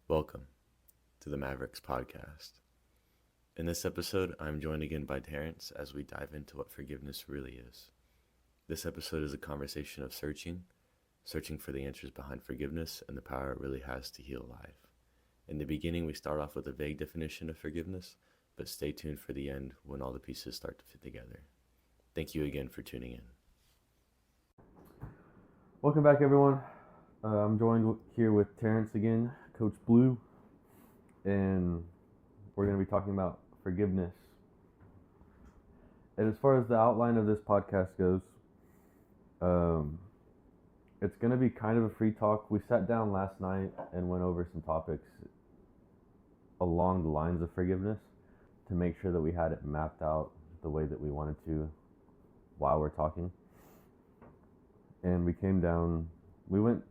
Welcome to the Mavericks podcast. In this episode, I'm joined again by Terance as we dive into what forgiveness really is. This episode is a conversation of searching for the answers behind forgiveness and the power it really has to heal life. In the beginning, we start off with a vague definition of forgiveness, but stay tuned for the end when all the pieces start to fit together. Thank you again for tuning in. Welcome back, everyone. I'm joined here with Terance again, Coach Blue, and we're going to be talking about forgiveness. And as far as the outline of this podcast goes, it's going to be kind of a free talk. We sat down last night and went over some topics along the lines of forgiveness to make sure that we had it mapped out the way that we wanted to while we're talking. And we came down, we went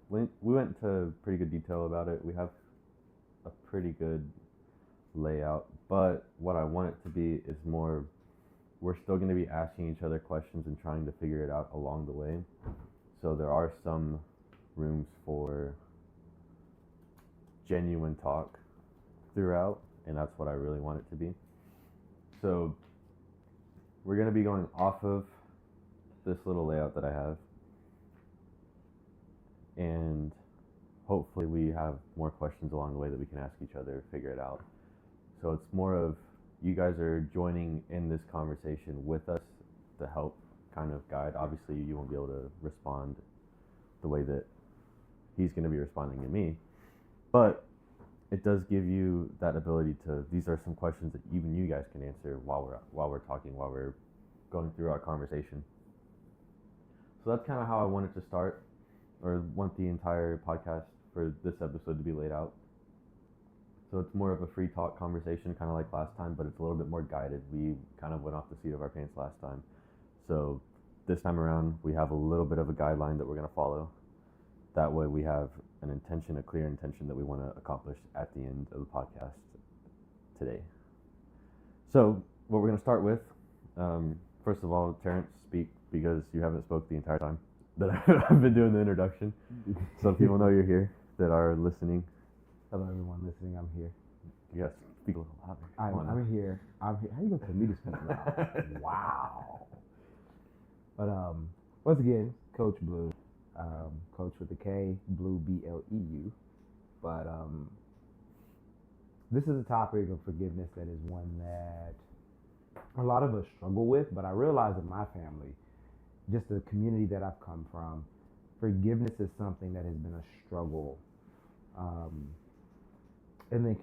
to pretty good detail about it. We have a pretty good layout, but what I want it to be is more, we're still going to be asking each other questions and trying to figure it out along the way. So there are some rooms for genuine talk throughout, and that's what I really want it to be. So we're going to be going off of this little layout that I have, and hopefully we have more questions along the way that we can ask each other, figure it out. So it's more of you guys are joining in this conversation with us to help kind of guide. Obviously you won't be able to respond the way that he's going to be responding to me, but it does give you that ability to, these are some questions that even you guys can answer while we're talking, while we're going through our conversation. So that's kind of how I want it to start, or want the entire podcast for this episode to be laid out. So it's more of a free talk conversation, kind of like last time, but it's a little bit more guided. We kind of went off the seat of our pants last time. So this time around, we have a little bit of a guideline that we're going to follow. That way we have an intention, a clear intention that we want to accomplish at the end of the podcast today. So what we're going to start with, first of all, Terance, speak, because you haven't spoke the entire time that I've been doing the introduction. Some people know you're here that are listening. Hello, everyone listening. I'm here. Yes, speak a little louder. I'm here. I'm here. How you gonna tell me to speak loud? Wow. But once again, Coach Blue, Coach with a K, Blue BLEU. But this is a topic of forgiveness that is one that a lot of us struggle with. But I realize in my family, just the community that I've come from, forgiveness is something that has been a struggle. And then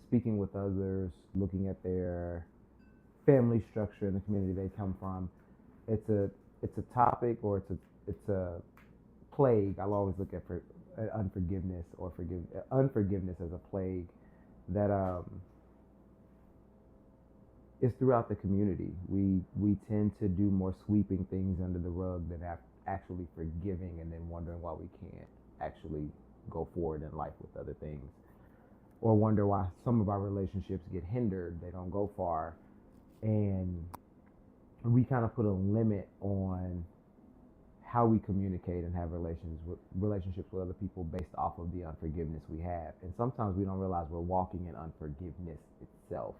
speaking with others, looking at their family structure and the community they come from, it's a topic, or it's a plague. I'll always look at unforgiveness or unforgiveness as a plague that is throughout the community. We tend to do more sweeping things under the rug than actually forgiving, and then wondering why we can't actually go forward in life with other things, or wonder why some of our relationships get hindered, they don't go far, and we kind of put a limit on how we communicate and have relationships with other people based off of the unforgiveness we have. And sometimes we don't realize we're walking in unforgiveness itself.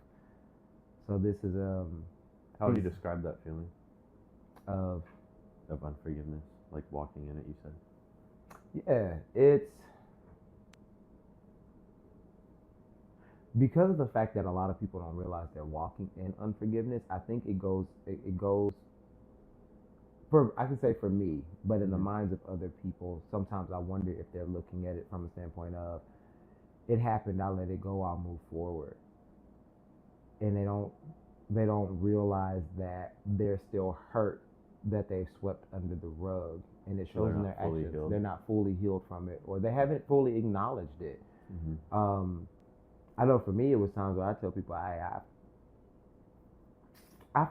So this is how would you describe that feeling of unforgiveness, like walking in it, you said? Yeah, it's because of the fact that a lot of people don't realize they're walking in unforgiveness. I think it goes for, I can say for me, but in the minds of other people, sometimes I wonder if they're looking at it from a standpoint of, it happened, I'll let it go, I'll move forward. And they don't realize that they're still hurt, that they've swept under the rug, and it shows in their actions. They're not fully healed from it, or they haven't fully acknowledged it. Mm-hmm. I know for me, it was times where I tell people, I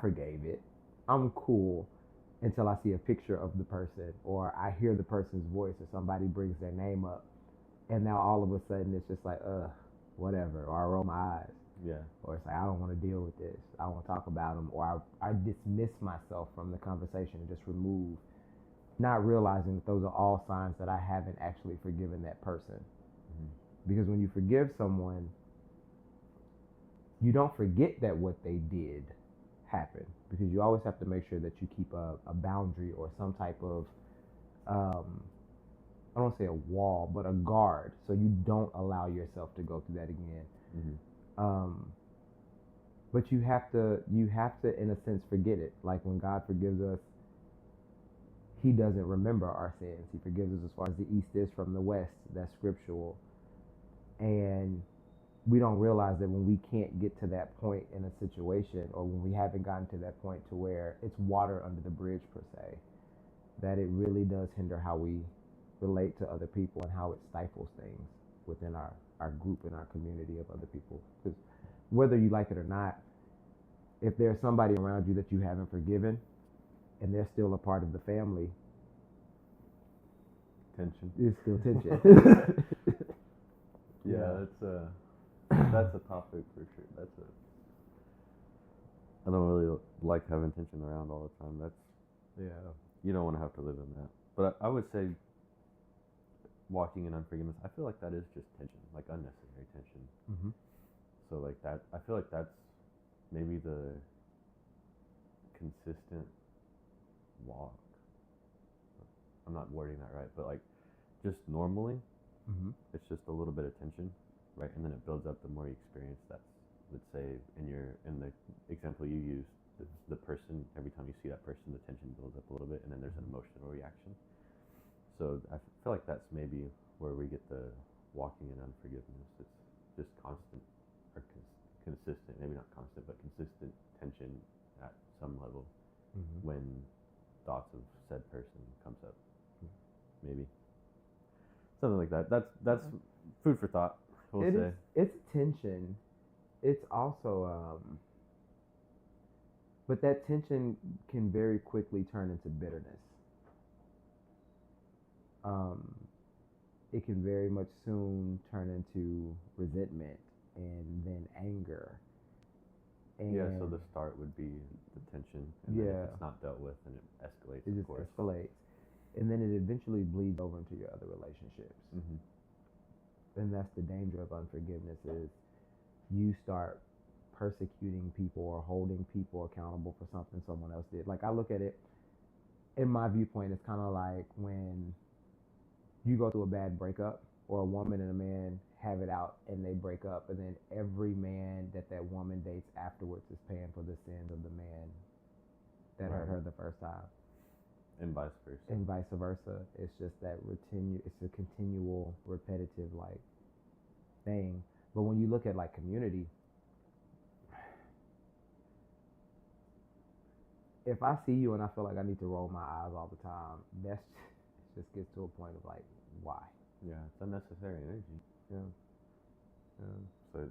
forgave it, I'm cool, until I see a picture of the person, or I hear the person's voice, or somebody brings their name up, and now all of a sudden it's just like, whatever, or I roll my eyes. Yeah. Or it's like, I don't want to deal with this, I don't want to talk about them, or I dismiss myself from the conversation and just remove, not realizing that those are all signs that I haven't actually forgiven that person. Because when you forgive someone, you don't forget that what they did happened, because you always have to make sure that you keep a boundary or some type of I don't want to say a wall, but a guard, so you don't allow yourself to go through that again. Um, but you have to in a sense forget it. Like when God forgives us, He doesn't remember our sins. He forgives us as far as the east is from the west. That's scriptural. And we don't realize that when we can't get to that point in a situation, or when we haven't gotten to that point to where it's water under the bridge per se, that it really does hinder how we relate to other people and how it stifles things within our group and our community of other people. Because whether you like it or not, if there's somebody around you that you haven't forgiven and they're still a part of the family, Tension. it's still tension. Yeah, that's a topic for sure. I don't really like having tension around all the time. You don't want to have to live in that. But I would say walking in unforgiveness, I feel like that is just tension, like unnecessary tension. Mm-hmm. So like that, I feel like that's maybe the consistent walk. I'm not wording that right, but like just normally, it's just a little bit of tension, right? And then it builds up the more you experience that. Let's say in the example you used, the person, every time you see that person, the tension builds up a little bit, and then there's an emotional reaction. So I feel like that's maybe where we get the walking in unforgiveness. It's just constant or consistent, maybe not constant, but consistent tension at some level when thoughts of said person comes up. Maybe something like that. That's food for thought. We'll say it's tension. It's also but that tension can very quickly turn into bitterness. It can very much soon turn into resentment and then anger. And yeah, so the start would be the tension, and then if it's not dealt with, then it escalates. It just escalates, and then it eventually bleeds over into your other relationships. And that's the danger of unforgiveness, is you start persecuting people or holding people accountable for something someone else did. Like I look at it, in my viewpoint, it's kind of like when you go through a bad breakup, or a woman and a man have it out and they break up, and then every man that woman dates afterwards is paying for the sins of the man that hurt her the first time, and vice versa. It's just that it's a continual repetitive like thing. But when you look at like community, if I see you and I feel like I need to roll my eyes all the time, it just gets to a point of like, why? Yeah, it's unnecessary energy. Yeah. So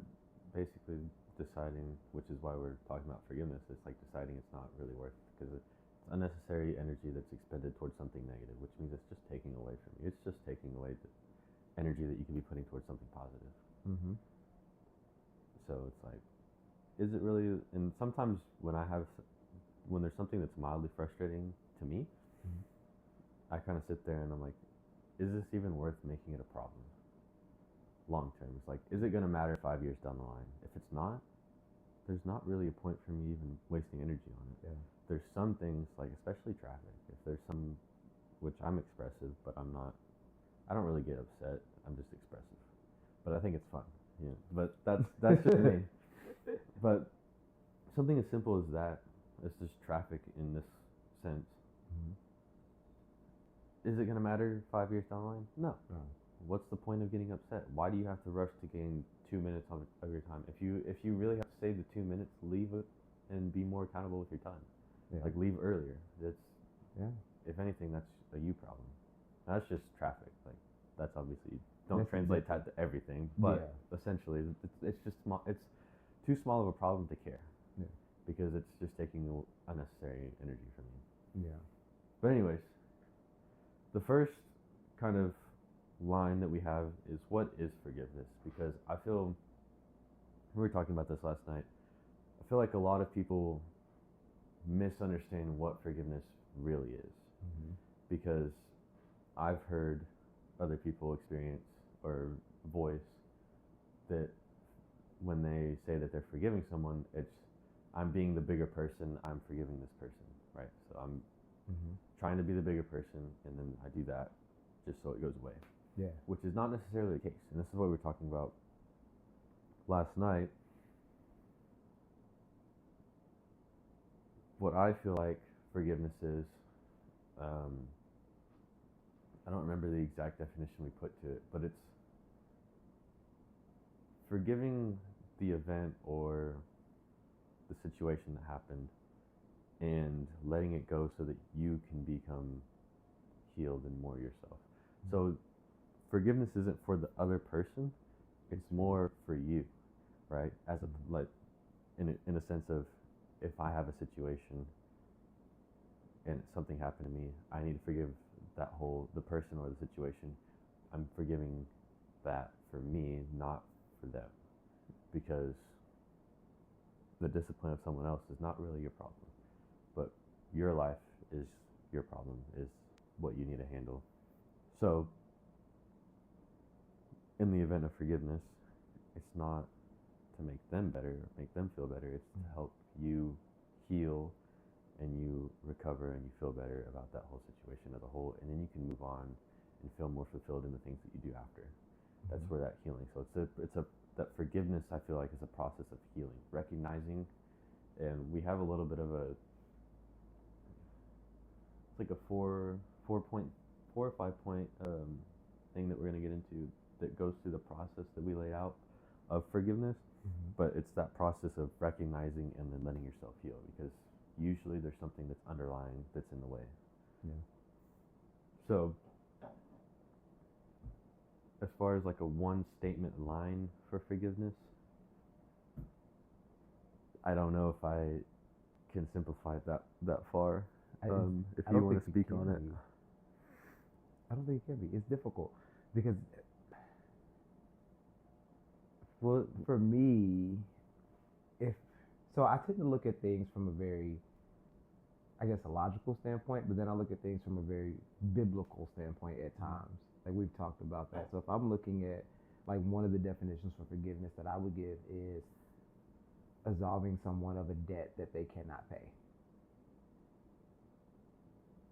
basically deciding, which is why we're talking about forgiveness, it's like deciding it's not really worth it, because it's unnecessary energy that's expended towards something negative, which means it's just taking away from you. It's just taking away the energy that you can be putting towards something positive. So it's like, is it really? And sometimes when there's something that's mildly frustrating to me, I kind of sit there and I'm like, is this even worth making it a problem long term? It's like, is it going to matter 5 years down the line? If it's not, there's not really a point for me even wasting energy on it. Yeah. There's some things, like especially traffic, if there's some, which I'm expressive, but I don't really get upset. I'm just expressive, but I think it's fun. Yeah, but that's just me. But something as simple as that, it's just traffic in this sense. Is it going to matter 5 years down the line? No. What's the point of getting upset? Why do you have to rush to gain 2 minutes of your time? If you really have to save the 2 minutes, leave it and be more accountable with your time. Yeah. Like leave earlier. If anything, that's a you problem. That's just traffic. Like that's obviously don't translate that to everything, but essentially it's just small. It's too small of a problem to care. Because it's just taking unnecessary energy from you. But anyways, the first kind of line that we have is, what is forgiveness? Because I feel, we were talking about this last night, I feel like a lot of people misunderstand what forgiveness really is. Because I've heard other people experience or voice that when they say that they're forgiving someone, it's I'm being the bigger person, I'm forgiving this person, right? So I'm trying to be the bigger person, and then I do that just so it goes away. Yeah. Which is not necessarily the case. And this is what we were talking about last night. What I feel like forgiveness is, I don't remember the exact definition we put to it, but it's forgiving the event or the situation that happened and letting it go so that you can become healed and more yourself. So forgiveness isn't for the other person, it's more for you, right? As a like in a sense of, if I have a situation and something happened to me, I need to forgive the person or the situation. I'm forgiving that for me, not for them, because the discipline of someone else is not really your problem, but your life is your problem, is what you need to handle. So in the event of forgiveness, it's not to make them better, make them feel better. It's to help you heal and you recover and you feel better about that whole situation as a whole, and then you can move on and feel more fulfilled in the things that you do after. That's where that healing. So that forgiveness, I feel like, is a process of healing, recognizing, and we have a little bit of it's like a 4 or 5 point thing that we're going to get into that goes through the process that we lay out of forgiveness. But it's that process of recognizing and then letting yourself heal, because usually there's something that's underlying that's in the way. Yeah. So as far as like a one statement line for forgiveness, I don't know if I can simplify it that far. If you want to speak on it. I don't think it can be. It's difficult because, well, for me, I tend to look at things from a very, I guess, a logical standpoint, but then I look at things from a very biblical standpoint at times. Like we've talked about that. So if I'm looking at, like, one of the definitions for forgiveness that I would give is absolving someone of a debt that they cannot pay.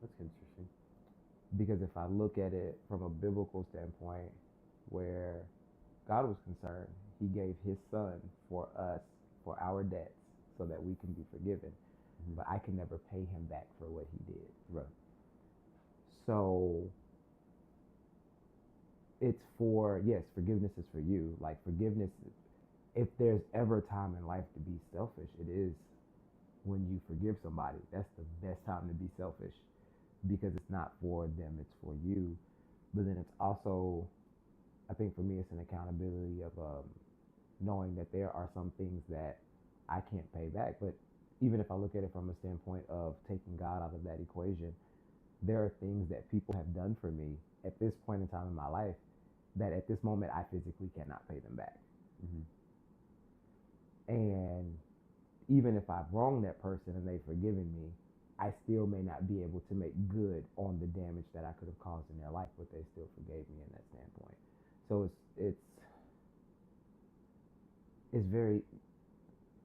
That's interesting. Because if I look at it from a biblical standpoint, where God was concerned, he gave his son for us, for our debts, so that we can be forgiven. But I can never pay him back for what he did. Right. So it's for, yes, forgiveness is for you. Like, forgiveness, if there's ever a time in life to be selfish, it is when you forgive somebody. That's the best time to be selfish, because it's not for them, it's for you. But then it's also, I think for me, it's an accountability of knowing that there are some things that I can't pay back. But even if I look at it from a standpoint of taking God out of that equation, there are things that people have done for me at this point in time in my life that at this moment I physically cannot pay them back. And even if I've wronged that person and they've forgiven me, I still may not be able to make good on the damage that I could have caused in their life, but they still forgave me in that standpoint. So it's very,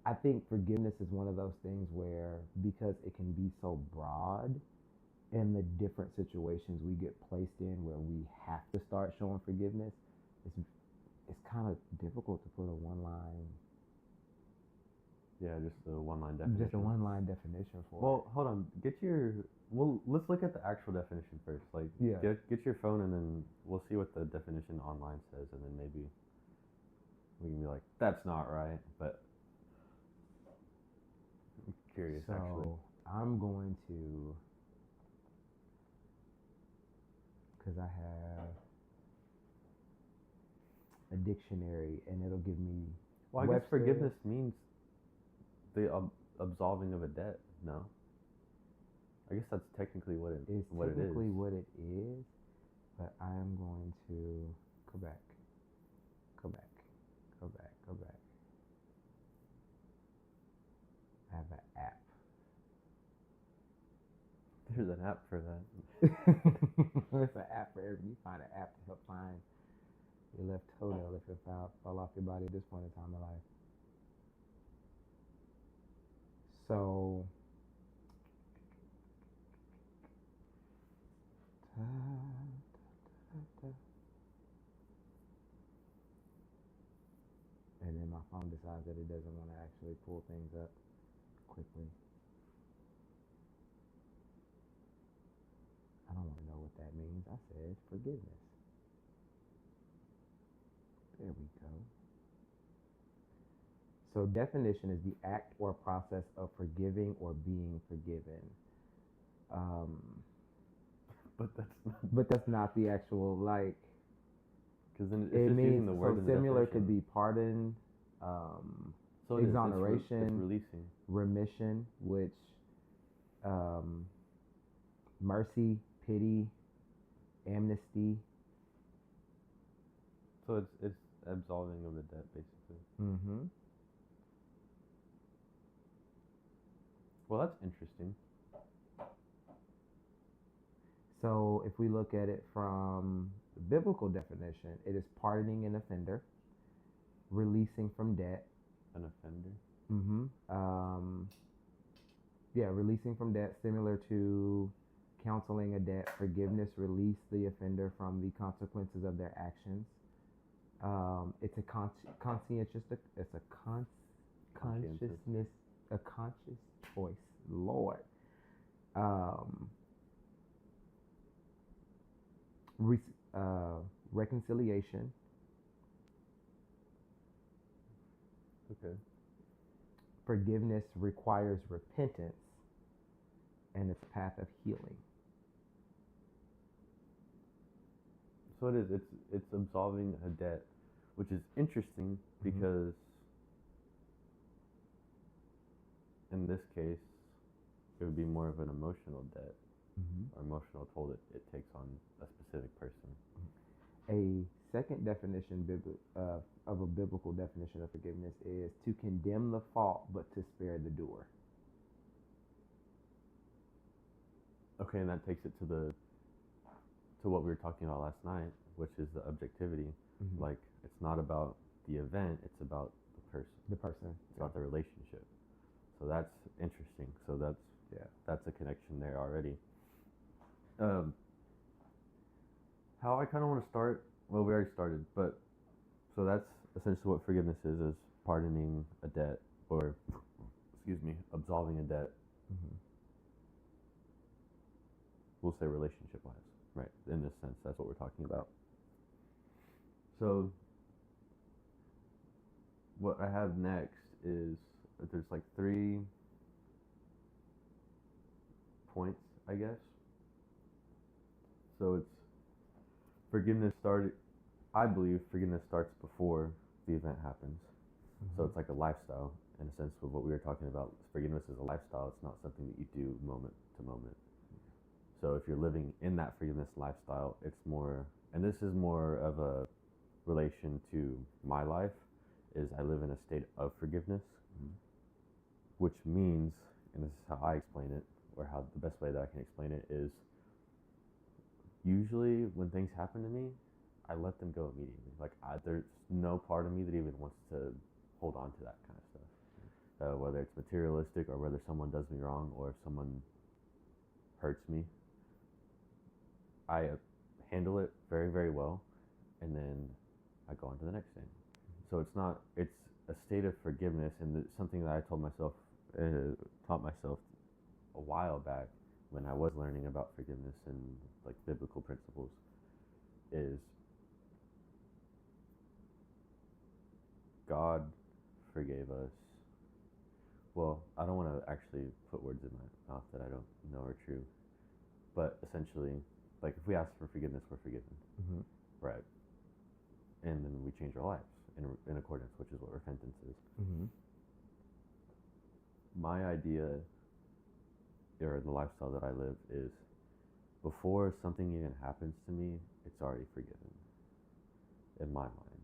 I think forgiveness is one of those things where, because it can be so broad in the different situations we get placed in where we have to start showing forgiveness, it's kind of difficult to put a one line. Yeah, just a one-line definition. Just a one-line definition for it. Well, hold on. Let's look at the actual definition first. Like, get your phone, and then we'll see what the definition online says, and then maybe we can be like, that's not right. But I'm curious, actually. So I'm going to, because I have a dictionary, and it'll give me. Well, I guess forgiveness means the absolving of a debt. No, I guess that's technically what it is. What it is, but I am going to go back. I have an app. There's an app for that. There's an app for everything. You find an app to help find Your left toenail if it fell off your body at this point in time in life. So, and then my phone decides that it doesn't want to actually pull things up quickly. I don't want to know what that means. I said forgiveness. There we go. So definition is the act or process of forgiving or being forgiven. But that's not. But that's not the actual, like, Because then it's it just means, using the word so in the similar definition. could be pardon, So it is, exoneration, it's releasing. remission, which mercy, pity, amnesty. So it's absolving of the debt, basically. Mm-hmm. Well, that's interesting. So if we look at it from the biblical definition, it is pardoning an offender, releasing from debt. An offender. Mm-hmm. Yeah, releasing from debt, similar to counseling a debt. Forgiveness release the offender from the consequences of their actions. It's a conscientious. It's a consciousness. A conscious choice. Lord. Reconciliation. Okay. Forgiveness requires repentance and its path of healing. So it is. It's absolving a debt, which is interesting because in this case, it would be more of an emotional debt or emotional toll that it takes on a specific person. A second definition of a biblical definition of forgiveness is to condemn the fault but to spare the doer. Okay, and that takes it to what we were talking about last night, which is the objectivity. Like, it's not about the event, it's about the person. The person. It's about the relationship. So that's interesting. So that's a connection there already. How I kind of want to start, well, we already started, but so that's essentially what forgiveness is pardoning a debt, or, absolving a debt. We'll say relationship-wise, right? In this sense, that's what we're talking about. So what I have next is that there's like 3 points, I guess. So it's forgiveness started. I believe forgiveness starts before the event happens. So it's like a lifestyle in a sense of what we were talking about. Forgiveness is a lifestyle. It's not something that you do moment to moment. So if you're living in that forgiveness lifestyle, it's more, and this is more of a relation to my life, is I live in a state of forgiveness, which means, and this is how I explain it, or how the best way that I can explain it is, usually when things happen to me, I let them go immediately. Like, there's no part of me that even wants to hold on to that kind of stuff. Whether it's materialistic or whether someone does me wrong or if someone hurts me, I handle it very, very well, and then I go on to the next thing. So it's a state of forgiveness, and it's something that I taught myself a while back when I was learning about forgiveness and like biblical principles, is God forgave us. Well, I don't want to actually put words in my mouth that I don't know are true, but essentially, like, if we ask for forgiveness, we're forgiven, right? And then we change our lives in accordance, which is what repentance is. My idea, or the lifestyle that I live, is before something even happens to me, it's already forgiven in my mind.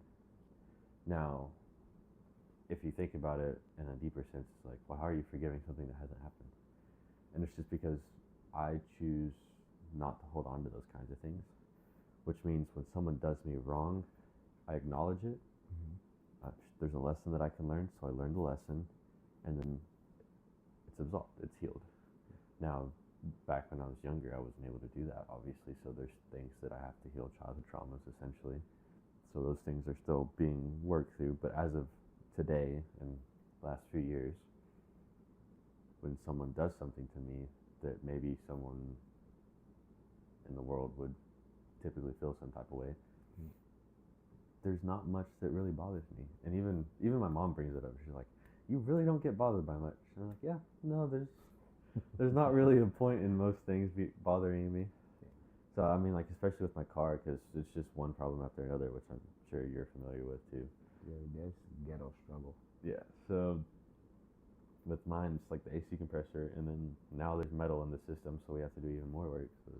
Now, if you think about it in a deeper sense, it's like, well, how are you forgiving something that hasn't happened? And it's just because I choose not to hold on to those kinds of things, which means when someone does me wrong, I acknowledge it. There's a lesson that I can learn, so I learn the lesson, and then it's absolved, it's healed. Now, back when I was younger, I wasn't able to do that, obviously, so there's things that I have to heal, childhood traumas, essentially. So those things are still being worked through, but as of today and last few years, when someone does something to me that maybe someone in the world would typically feel some type of way, there's not much that really bothers me. And even my mom brings it up. She's like, "You really don't get bothered by much." And I'm like, "Yeah, no, there's not really a point in most things bothering me." So I mean, like, especially with my car, because it's just one problem after another, which I'm sure you're familiar with too. Yeah, that's ghetto struggle. Yeah. So with mine, it's like the AC compressor, and then now there's metal in the system, so we have to do even more work. So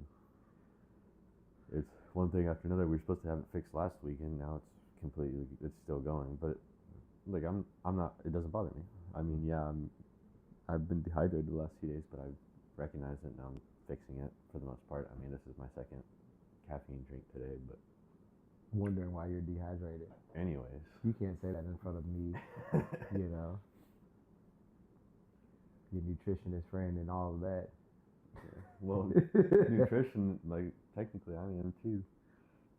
it's one thing after another. We were supposed to have it fixed last week, and now it's still going. But like, I'm not. It doesn't bother me. I mean, yeah, I've been dehydrated the last few days, but I recognize it now. I'm fixing it for the most part. I mean, this is my second caffeine drink today, but Wondering why you're dehydrated. anyways, You can't say that in front of me. You know, your nutritionist friend and all of that. yeah. Well, nutrition, like, technically I am too,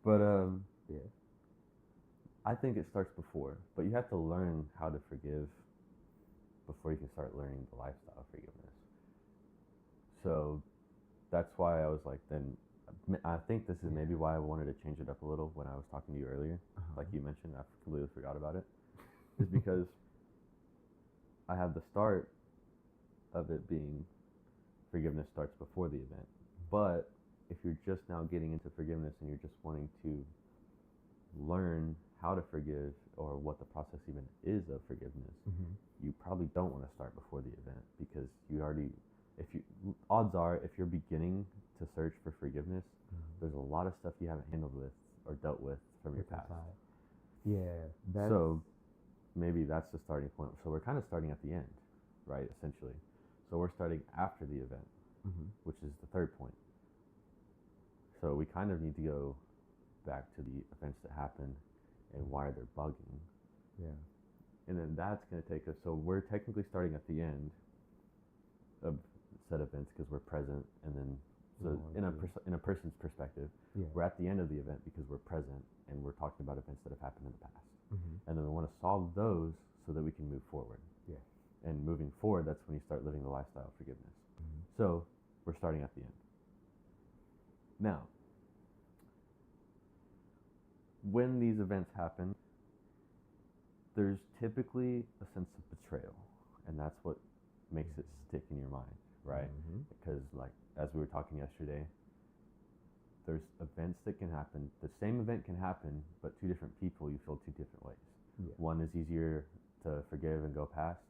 but Yeah. I think it starts before, but you have to learn how to forgive before you can start learning the lifestyle of forgiveness. So that's why I was like, then I think this is maybe why I wanted to change it up a little when I was talking to you earlier. Like you mentioned, I completely forgot about it. Is because I have the start of it being forgiveness starts before the event. But if you're just now getting into forgiveness and you're just wanting to learn how to forgive or what the process even is of forgiveness, you probably don't want to start before the event, because you already, odds are, if you're beginning to search for forgiveness, there's a lot of stuff you haven't handled with or dealt with from your past. Yeah. So maybe that's the starting point. So we're kind of starting at the end, right? Essentially. So we're starting after the event, which is the third point. So we kind of need to go back to the events that happened and why they're bugging. Yeah. And then that's going to take us, so we're technically starting at the end of said events because we're present, and then so in a person's perspective, we're at the end of the event because we're present and we're talking about events that have happened in the past. And then we want to solve those so that we can move forward. Yeah. And moving forward, that's when you start living the lifestyle of forgiveness. So we're starting at the end. Now, when these events happen, there's typically a sense of betrayal, and that's what makes it stick in your mind, right? Because, like, as we were talking yesterday, there's events that can happen. The same event can happen, but two different people, you feel two different ways. Yeah. One is easier to forgive and go past.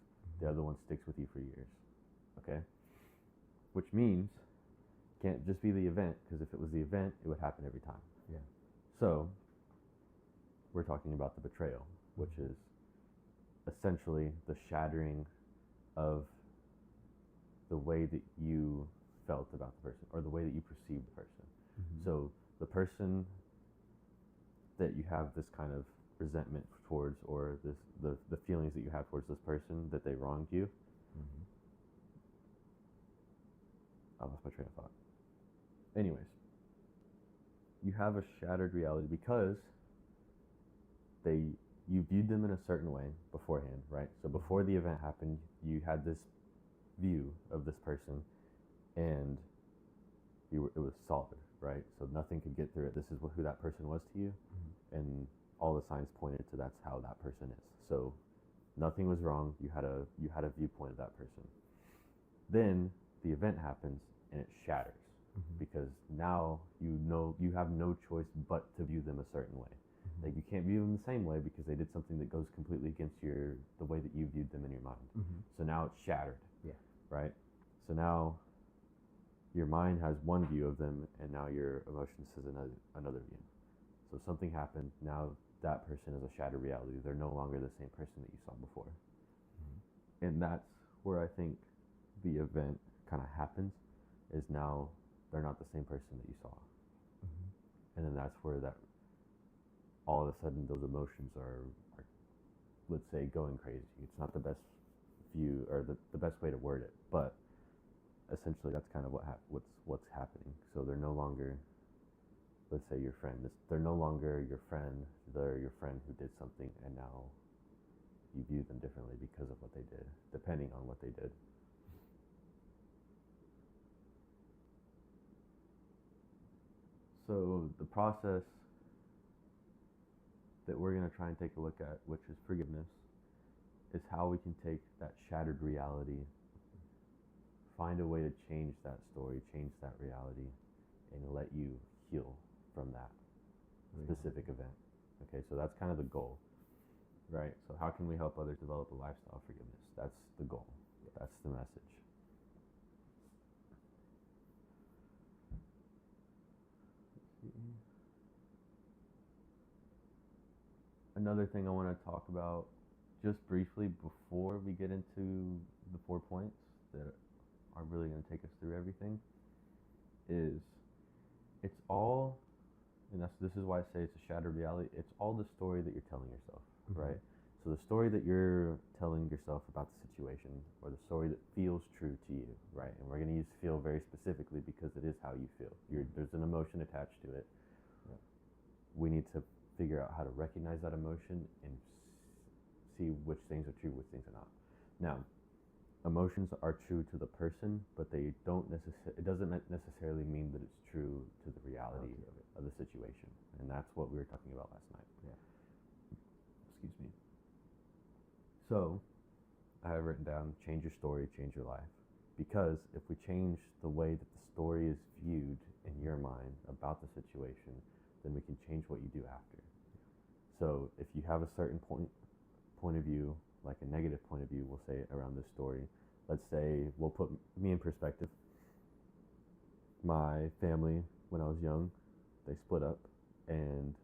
The other one sticks with you for years. Okay? Which means it can't just be the event, because if it was the event, it would happen every time. Yeah. So we're talking about the betrayal, which is essentially the shattering of the way that you felt about the person, or the way that you perceived the person. So the person that you have this kind of resentment towards, or the feelings that you have towards this person, that they wronged you. I lost my train of thought. Anyways, you have a shattered reality because you viewed them in a certain way beforehand, right? So before the event happened, you had this view of this person, and it was solid, right? So nothing could get through it. This is who that person was to you, and all the signs pointed to that's how that person is. So nothing was wrong. You had a viewpoint of that person. Then the event happens and it shatters, because now you have no choice but to view them a certain way. Like, you can't view them the same way because they did something that goes completely against the way that you viewed them in your mind. So now it's shattered. Yeah. Right? So now your mind has one view of them, and now your emotions has another view. So something happened. Now that person is a shattered reality. They're no longer the same person that you saw before. And that's where I think the event kind of happens, is now they're not the same person that you saw. And then that's where that all of a sudden those emotions are, let's say, going crazy. It's not the best view or the best way to word it, but essentially that's kind of what's happening. So they're no longer, let's say, your friend. They're no longer your friend. They're your friend who did something, and now you view them differently because of what they did, depending on what they did. So the process that we're going to try and take a look at, which is forgiveness, is how we can take that shattered reality, find a way to change that story, change that reality, and let you heal from that specific event. Okay, so that's kind of the goal, right? So how can we help others develop a lifestyle of forgiveness? That's the goal. That's the message. Another thing I want to talk about just briefly before we get into the 4 points that are really going to take us through everything is it's all, and this is why I say it's a shattered reality, it's all the story that you're telling yourself, right? So the story that you're telling yourself about the situation, or the story that feels true to you, right? And we're going to use feel very specifically because it is how you feel. There's an emotion attached to it. We need to figure out how to recognize that emotion and see which things are true, which things are not. Now, emotions are true to the person, but they don't it doesn't necessarily mean that it's true to the reality of the situation. And that's what we were talking about last night. Excuse me. So I have written down, change your story, change your life. Because if we change the way that the story is viewed in your mind about the situation, then we can change what you do after. So if you have a certain point of view, like a negative point of view, we'll say, around this story, let's say, we'll put me in perspective. My family, when I was young, they split up, and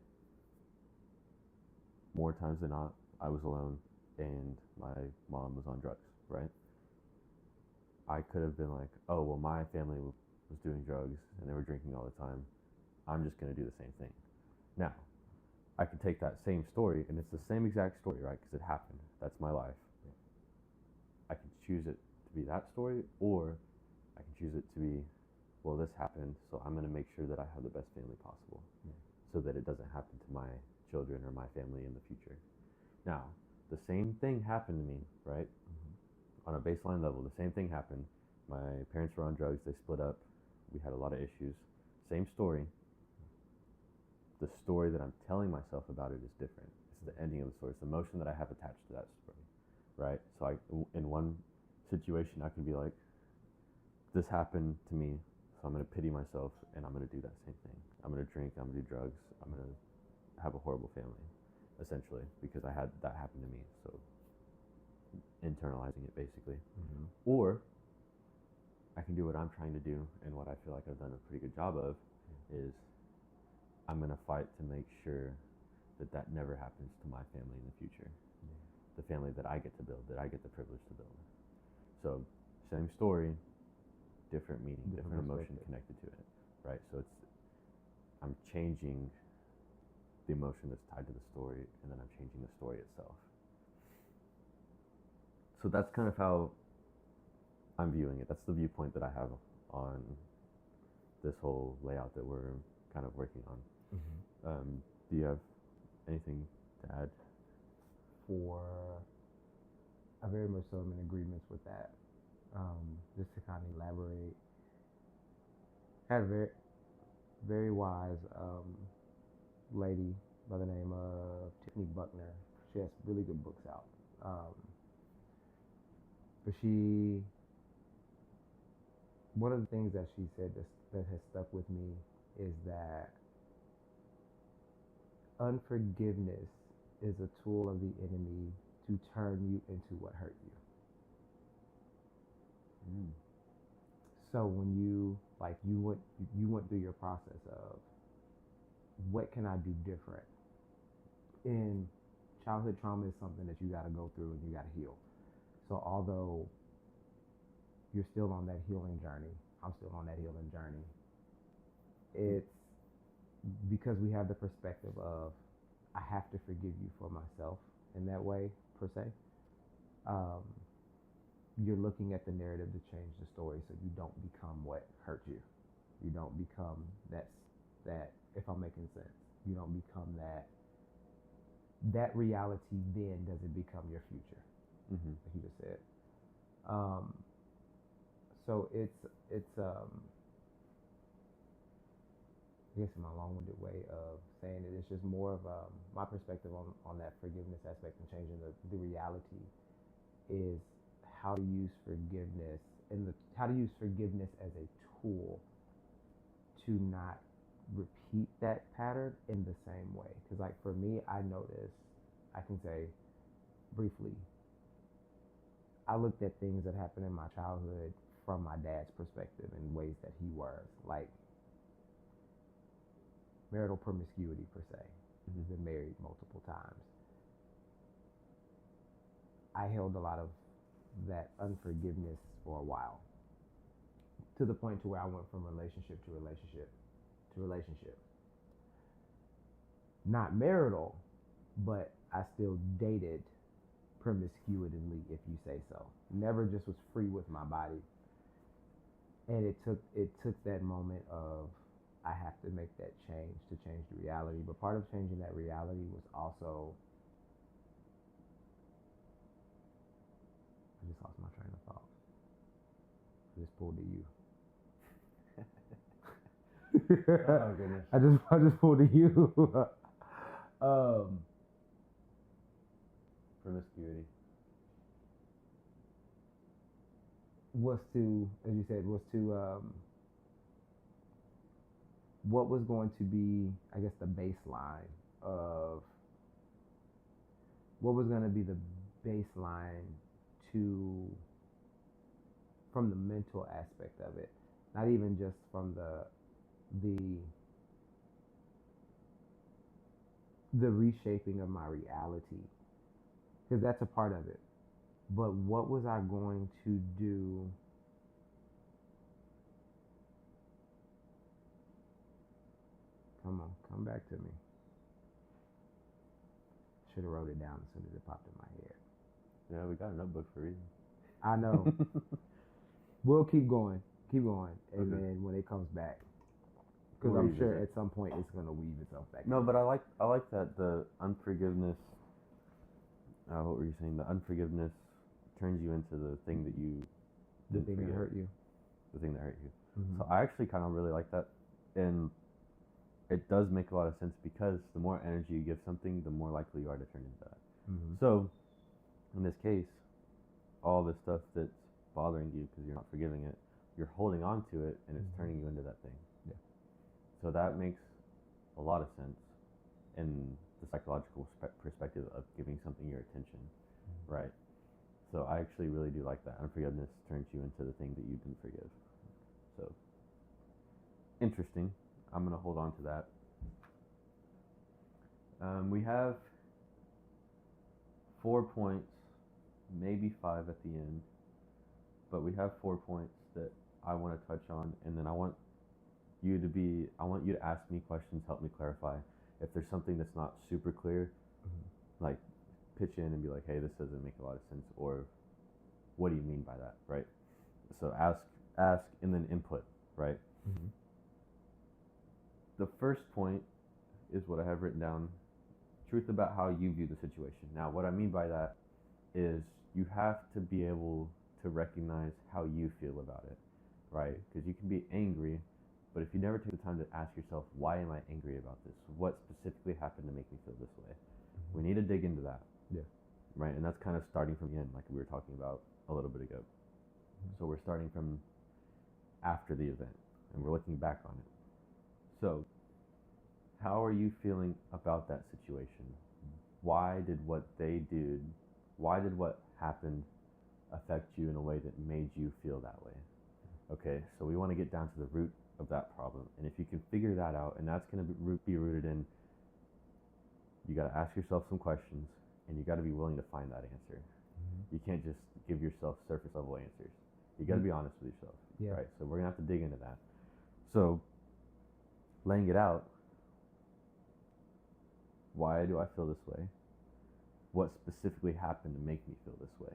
more times than not, I was alone, and my mom was on drugs, right? I could have been like, oh, well, my family was doing drugs, and they were drinking all the time. I'm just going to do the same thing. Now, I can take that same story, and it's the same exact story, right? Because it happened. That's my life. I can choose it to be that story, or I can choose it to be, well, this happened, so I'm going to make sure that I have the best family possible, so that it doesn't happen to my children or my family in the future. Now, the same thing happened to me, right? On a baseline level, the same thing happened. My parents were on drugs. They split up. We had a lot of issues. Same story. The story that I'm telling myself about it is different. It's the ending of the story. It's the emotion that I have attached to that story, right? So in one situation, I can be like, this happened to me, so I'm going to pity myself, and I'm going to do that same thing. I'm going to drink. I'm going to do drugs. I'm going to have a horrible family, essentially, because I had that happen to me. So internalizing it, basically. Or I can do what I'm trying to do, and what I feel like I've done a pretty good job of is I'm going to fight to make sure that that never happens to my family in the future. The family that I get to build, that I get the privilege to build. So same story, different meaning, different emotion connected to it, right? So I'm changing the emotion that's tied to the story, and then I'm changing the story itself. So that's kind of how I'm viewing it. That's the viewpoint that I have on this whole layout that we're kind of working on. Do you have anything to add? I very much so am in agreements with that. Just to kind of elaborate, I had a very, very wise lady by the name of Tiffany Buckner. She has really good books out. But one of the things that she said that has stuck with me is that unforgiveness is a tool of the enemy to turn you into what hurt you. So when you went through your process of what can I do different? And childhood trauma is something that you got to go through and you got to heal. So although you're still on that healing journey, I'm still on that healing journey. It's because we have the perspective of I have to forgive you for myself in that way, per se. Um, you're looking at the narrative to change the story so you don't become what hurt you. You don't become that, if I'm making sense, you don't become that reality then doesn't become your future, like you just said. So it's I guess in my long-winded way of saying it, it's just more of my perspective on that forgiveness aspect and changing the reality is how to use forgiveness how to use forgiveness as a tool to not repeat that pattern in the same way. Because like for me, I noticed, I can say briefly, I looked at things that happened in my childhood from my dad's perspective in ways that he was like marital promiscuity per se. He's been married multiple times. I held a lot of that unforgiveness for a while, to the point to where I went from relationship to relationship to relationship. Not marital, but I still dated promiscuously, if you say so. Never just was free with my body. And it took that moment of I have to make that change to change the reality. But part of changing that reality was also, I just lost my train of thought. I just pulled to you. Oh goodness. I just pulled to you. Promiscuity. Was to, as you said, was to what was going to be, I guess, the baseline of what was going to be the baseline to, from the mental aspect of it, not even just from the reshaping of my reality, because that's a part of it. But what was I going to do? Come on, come back to me. Should have wrote it down as soon as it popped in my head. Yeah, we got a notebook for a reason. I know. We'll keep going, and okay. then when it comes back, because I'm sure at some point it's gonna weave itself back. No, but I like that the unforgiveness. What were you saying? The unforgiveness turns you into the thing that you. The thing that hurt you. The thing that hurt you. Mm-hmm. So I actually kind of really like that, and it does make a lot of sense because the more energy you give something, the more likely you are to turn into that. Mm-hmm. So, in this case, all the stuff that's bothering you because you're not forgiving it, you're holding on to it, and it's turning you into that thing. Yeah. So that makes a lot of sense in the psychological perspective of giving something your attention, right? So I actually really do like that. Unforgiveness turns you into the thing that you didn't forgive. So, interesting. I'm going to hold on to that. We have 4 points, maybe 5 at the end, but we have 4 points that I want to touch on, and then I want you to ask me questions, help me clarify. If there's something that's not super clear, like pitch in and be like, hey, this doesn't make a lot of sense, or what do you mean by that, right? So ask and then input, right? Mm-hmm. The first point is what I have written down, truth about how you view the situation. Now, what I mean by that is you have to be able to recognize how you feel about it, right? Because you can be angry, but if you never take the time to ask yourself, why am I angry about this? What specifically happened to make me feel this way? Mm-hmm. We need to dig into that. Yeah. Right, and that's kind of starting from the end, like we were talking about a little bit ago. Mm-hmm. So we're starting from after the event, and we're looking back on it. So, how are you feeling about that situation? Why did what happened affect you in a way that made you feel that way? Okay, so we want to get down to the root of that problem. And if you can figure that out, and that's going to be rooted in, you got to ask yourself some questions, and you got to be willing to find that answer. Mm-hmm. You can't just give yourself surface level answers. You got to be honest with yourself. Yeah. Right? So we're going to have to dig into that. So, laying it out, Why do I feel this way? What specifically happened to make me feel this way?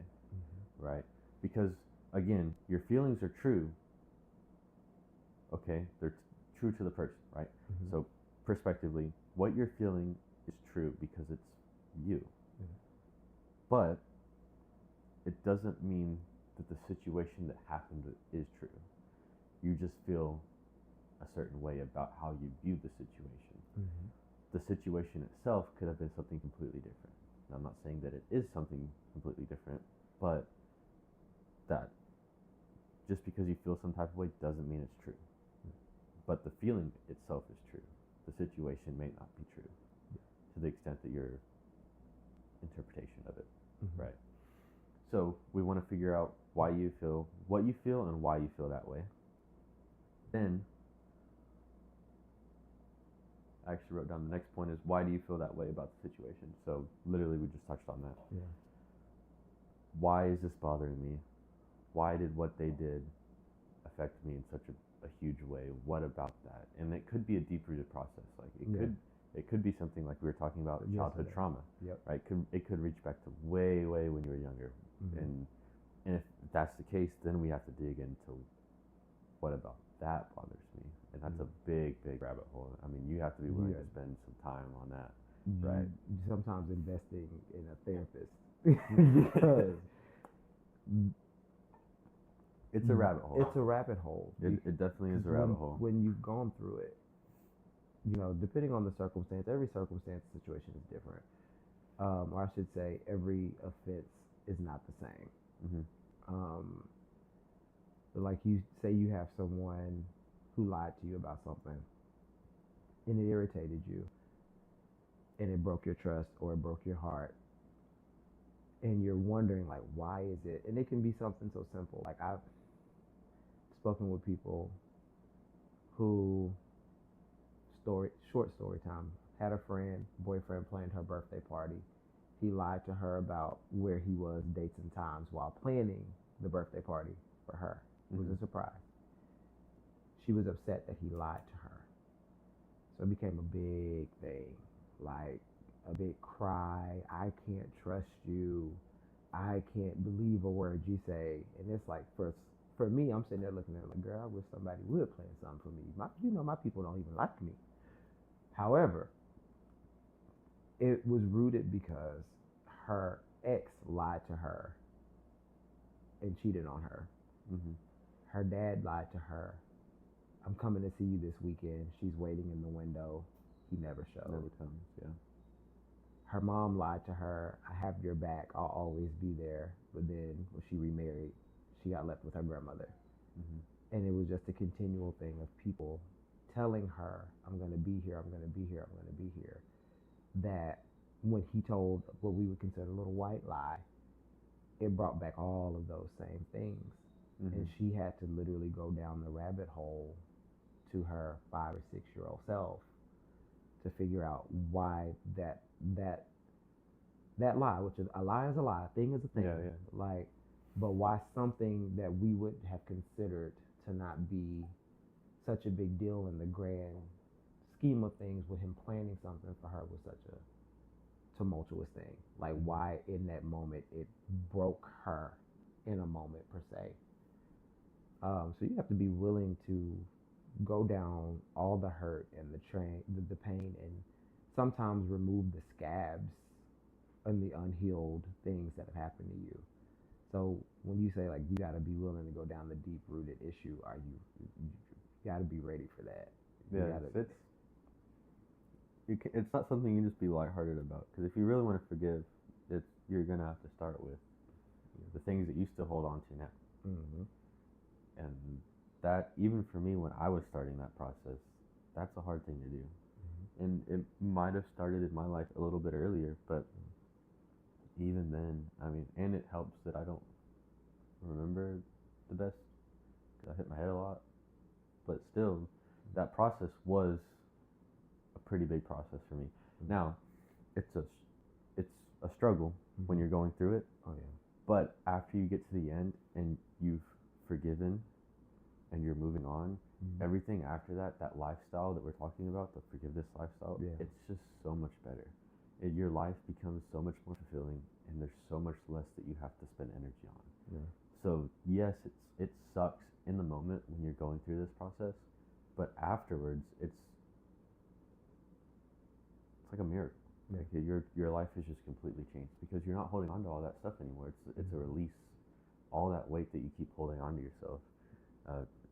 Right? Because again, your feelings are true. Okay, they're true to the person, right? So prospectively, what you're feeling is true because it's you. But it doesn't mean that the situation that happened is true. You just feel a certain way about how you view the situation. The situation itself could have been something completely different. And I'm not saying that it is something completely different, but that just because you feel some type of way doesn't mean it's true. But the feeling itself is true. The situation may not be true to the extent that your interpretation of it, right? So we want to figure out why you feel what you feel and why you feel that way. Then I actually wrote down the next point is why do you feel that way about the situation? So literally we just touched on that. Yeah. Why is this bothering me? Why did what they did affect me in such a huge way? What about that? And it could be a deep-rooted process. Like it could be something like we were talking about childhood trauma. Right? It could reach back to way when you were younger. And if that's the case, then we have to dig into what about that bothers me. And that's a big rabbit hole. I mean, you have to be willing to spend some time on that, right? Sometimes investing in a therapist because it's a rabbit hole. It's a rabbit hole. It definitely is a rabbit hole. When you've gone through it, depending on the circumstance, every circumstance situation is different. Or I should say, every offense is not the same. But like you say, you have someone who lied to you about something, and it irritated you, and it broke your trust or it broke your heart, and you're wondering like, why is it? And it can be something so simple. Like I've spoken with people who short story time, had a boyfriend planned her birthday party. He lied to her about where he was, dates and times, while planning the birthday party for her. It was a surprise. She was upset that he lied to her. So it became a big thing, like a big cry. I can't trust you. I can't believe a word you say. And it's like, for me, I'm sitting there looking at it like, girl, I wish somebody would plan something for me. My people don't even like me. However, it was rooted because her ex lied to her and cheated on her. Her dad lied to her. I'm coming to see you this weekend. She's waiting in the window. He never showed. Never comes, yeah. Her mom lied to her. I have your back. I'll always be there. But then when she remarried, she got left with her grandmother. And it was just a continual thing of people telling her, I'm going to be here, I'm going to be here, I'm going to be here. That when he told what we would consider a little white lie, it brought back all of those same things. And she had to literally go down the rabbit hole to her 5 or 6 year old self to figure out why that lie, which is a lie is a lie, a thing is a thing. Like, but why something that we would have considered to not be such a big deal in the grand scheme of things, with him planning something for her, was such a tumultuous thing. Like, why in that moment it broke her in a moment per se. So you have to be willing to go down all the hurt and the pain, and sometimes remove the scabs and the unhealed things that have happened to you. So when you say like you got to be willing to go down the deep rooted issue, you got to be ready for that. It's not something you just be lighthearted about, because if you really want to forgive, you're gonna have to start with the things that you still hold on to now. And that, even for me, when I was starting that process, that's a hard thing to do. And it might have started in my life a little bit earlier, but even then, I mean, and it helps that I don't remember the best, because I hit my head a lot. But still, that process was a pretty big process for me. Now, it's a struggle when you're going through it. But after you get to the end and you've forgiven and you're moving on, everything after that lifestyle that we're talking about, the forgiveness lifestyle, it's just so much better. your life becomes so much more fulfilling, and there's so much less that you have to spend energy on. Yeah. So yes, it sucks in the moment when you're going through this process, but afterwards it's like a miracle. Yeah. Like your life is just completely changed because you're not holding on to all that stuff anymore. It's a release. All that weight that you keep holding on to yourself,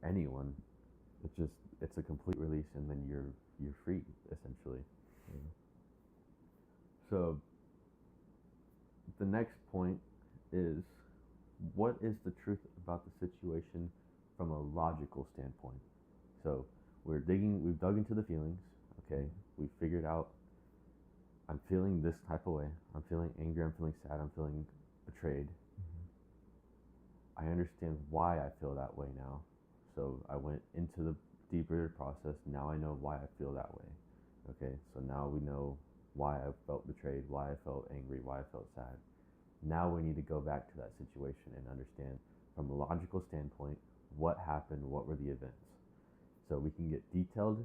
anyone, it's a complete release, and then you're free essentially. Yeah. So the next point is, what is the truth about the situation from a logical standpoint? So we've dug into the feelings. Okay, we figured out I'm feeling this type of way. I'm feeling angry. I'm feeling sad. I'm feeling betrayed. I understand why I feel that way now. So I went into the deeper process. Now I know why I feel that way. Okay, so now we know why I felt betrayed, why I felt angry, why I felt sad. Now we need to go back to that situation and understand from a logical standpoint what happened, what were the events. So we can get detailed,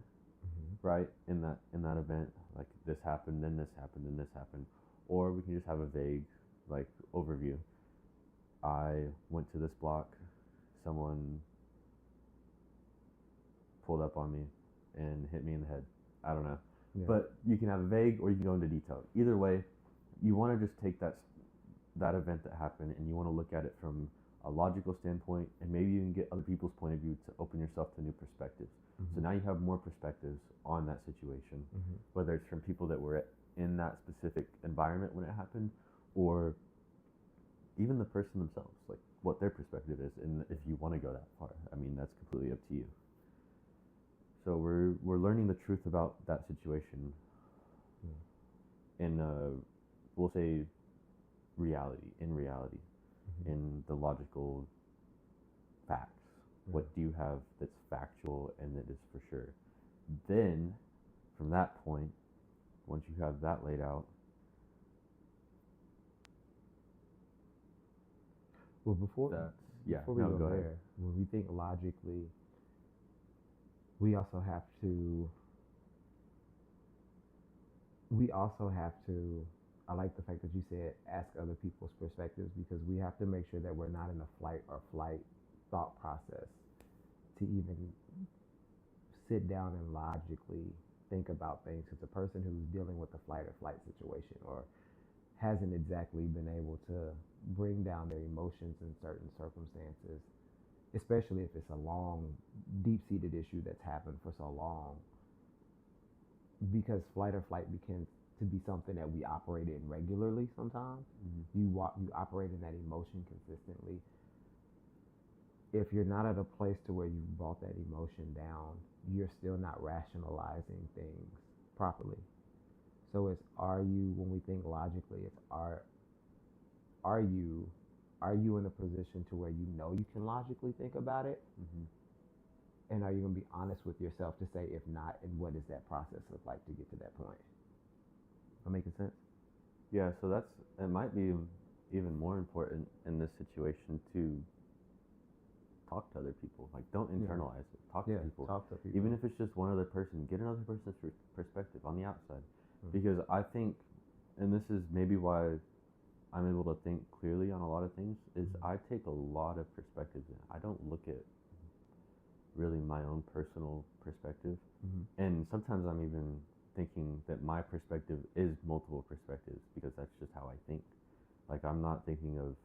right, in that event, like this happened, then this happened, then this happened, or we can just have a vague, like, overview. I went to this block, someone pulled up on me and hit me in the head. I don't know. Yeah. But you can have a vague or you can go into detail. Either way, you want to just take that event that happened and you want to look at it from a logical standpoint, and maybe you can get other people's point of view to open yourself to new perspectives. So now you have more perspectives on that situation, whether it's from people that were in that specific environment when it happened, or even the person themselves, like what their perspective is, and if you want to go that far. I mean, that's completely up to you. So we're learning the truth about that situation in we'll say reality, in the logical facts. What do you have that's factual and that is for sure? Then, from that point, once you have that laid out, well, before we go there, when we think logically, we also have to. I like the fact that you said ask other people's perspectives, because we have to make sure that we're not in a flight or flight thought process to even sit down and logically think about things. Because a person who's dealing with a flight or flight situation, or hasn't exactly been able to bring down their emotions in certain circumstances, especially if it's a long, deep-seated issue that's happened for so long, because flight or flight begins to be something that we operate in regularly sometimes. You operate in that emotion consistently. If you're not at a place to where you've brought that emotion down, you're still not rationalizing things properly. So it's, when we think logically, it's are you in a position to where you know you can logically think about it? And are you going to be honest with yourself to say, if not, and what does that process look like to get to that point? Am I making sense? Yeah, so it might be even more important in this situation to talk to other people. Like, don't internalize it. Talk to people. Even if it's just one other person, get another person's perspective on the outside. Because I think, and this is maybe why I'm able to think clearly on a lot of things, is I take a lot of perspectives in. I don't look at really my own personal perspective. And sometimes I'm even thinking that my perspective is multiple perspectives, because that's just how I think. Like, I'm not thinking of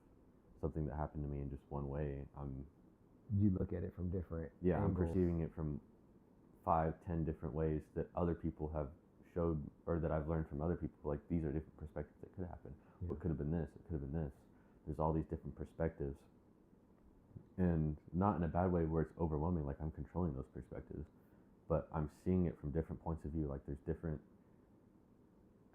something that happened to me in just one way. You look at it from different angles. I'm perceiving it from 5-10 different ways that other people have showed, or that I've learned from other people. Like, these are different perspectives that could happen. It could have been this, it could have been this. There's all these different perspectives, and not in a bad way where it's overwhelming, like I'm controlling those perspectives, but I'm seeing it from different points of view. Like, there's different,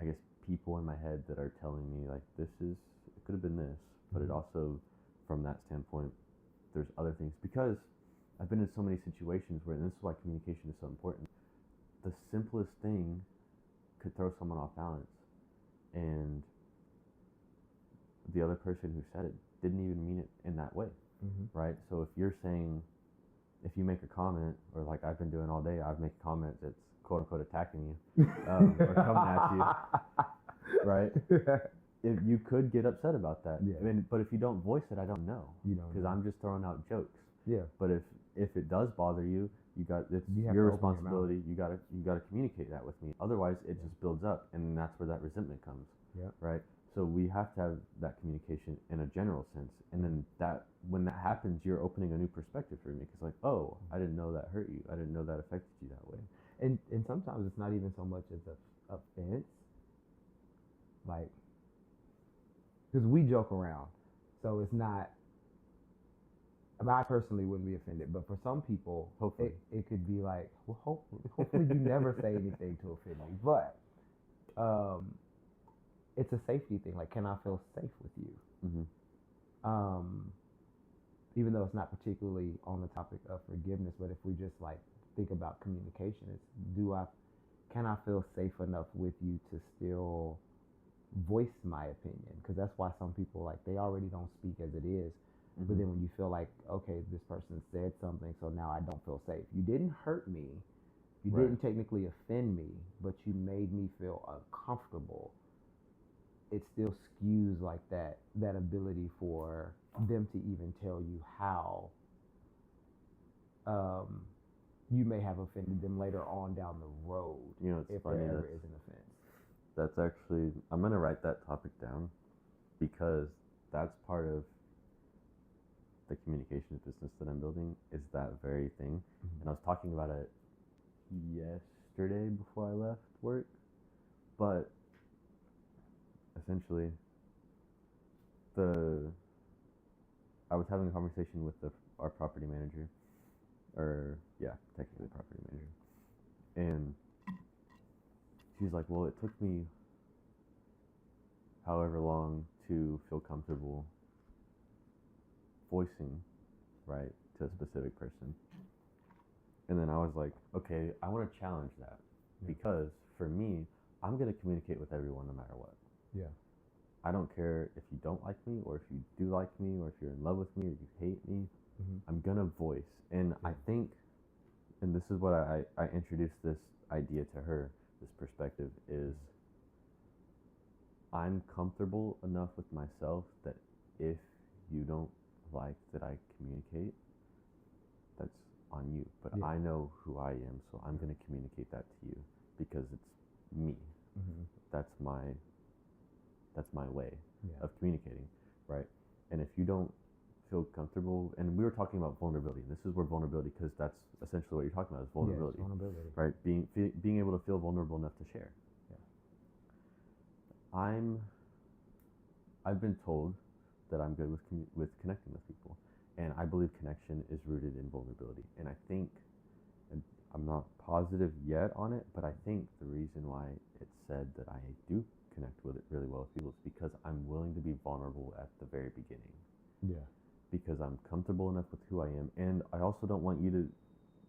I guess, people in my head that are telling me, like, it could have been this, but it also, from that standpoint, there's other things. Because I've been in so many situations where, and this is why communication is so important, the simplest thing could throw someone off balance, and the other person who said it didn't even mean it in that way, right? So if you make a comment, or like I've been doing all day, I've made a comment that's quote unquote attacking you, or coming at you, right? If you could get upset about that. Yeah. I mean, but if you don't voice it, I don't know. You don't Because know. I'm just throwing out jokes. Yeah. But if it does bother you, it's You have your to open your responsibility. You gotta communicate that with me. Otherwise, it just builds up, and that's where that resentment comes. Yeah. Right. So we have to have that communication in a general sense, and then when that happens, you're opening a new perspective for me. Because like, oh, I didn't know that hurt you. I didn't know that affected you that way. And sometimes it's not even so much as a offense, like, because we joke around, so it's not. I personally wouldn't be offended, but for some people, Hopefully. it could be like, well, hopefully you never say anything to offend me. But it's a safety thing. Like, can I feel safe with you? Mm-hmm. Even though it's not particularly on the topic of forgiveness, but if we just like think about communication, it's can I feel safe enough with you to still voice my opinion? Because that's why some people, like, they already don't speak as it is. Mm-hmm. But then when you feel like, okay, this person said something, so now I don't feel safe. You didn't hurt me. You Right. didn't technically offend me, but you made me feel uncomfortable. It still skews like that ability for them to even tell you how you may have offended them later on down the road. You know, it's if funny. there ever is an offense. That's actually, I'm gonna write that topic down, because that's part of the communications business that I'm building, is that very thing. Mm-hmm. And I was talking about it yesterday before I left work, but essentially I was having a conversation with our property manager, or yeah, technically property manager, and she's like, well, it took me however long to feel comfortable voicing, right, to a specific person. And then I was like, okay, I want to challenge that, because for me, I'm going to communicate with everyone no matter what. Yeah. I don't care if you don't like me, or if you do like me, or if you're in love with me, or you hate me. Mm-hmm. I'm going to voice. And I think, and this is what I introduced this idea to her, this perspective, is I'm comfortable enough with myself that if you don't like that I communicate, that's on you. But I know who I am, so I'm going to communicate that to you, because it's me. Mm-hmm. That's my way of communicating, right? And if you don't feel comfortable, and we were talking about vulnerability, and this is where vulnerability, because that's essentially what you're talking about, is vulnerability. Yes, vulnerability. Right? Being able to feel vulnerable enough to share. Yeah. I've been told that I'm good with connecting with people, and I believe connection is rooted in vulnerability. And I think, and I'm not positive yet on it, but I think the reason why it's said that I do connect with it really well with people is because I'm willing to be vulnerable at the very beginning. Yeah. Because I'm comfortable enough with who I am, and I also don't want you to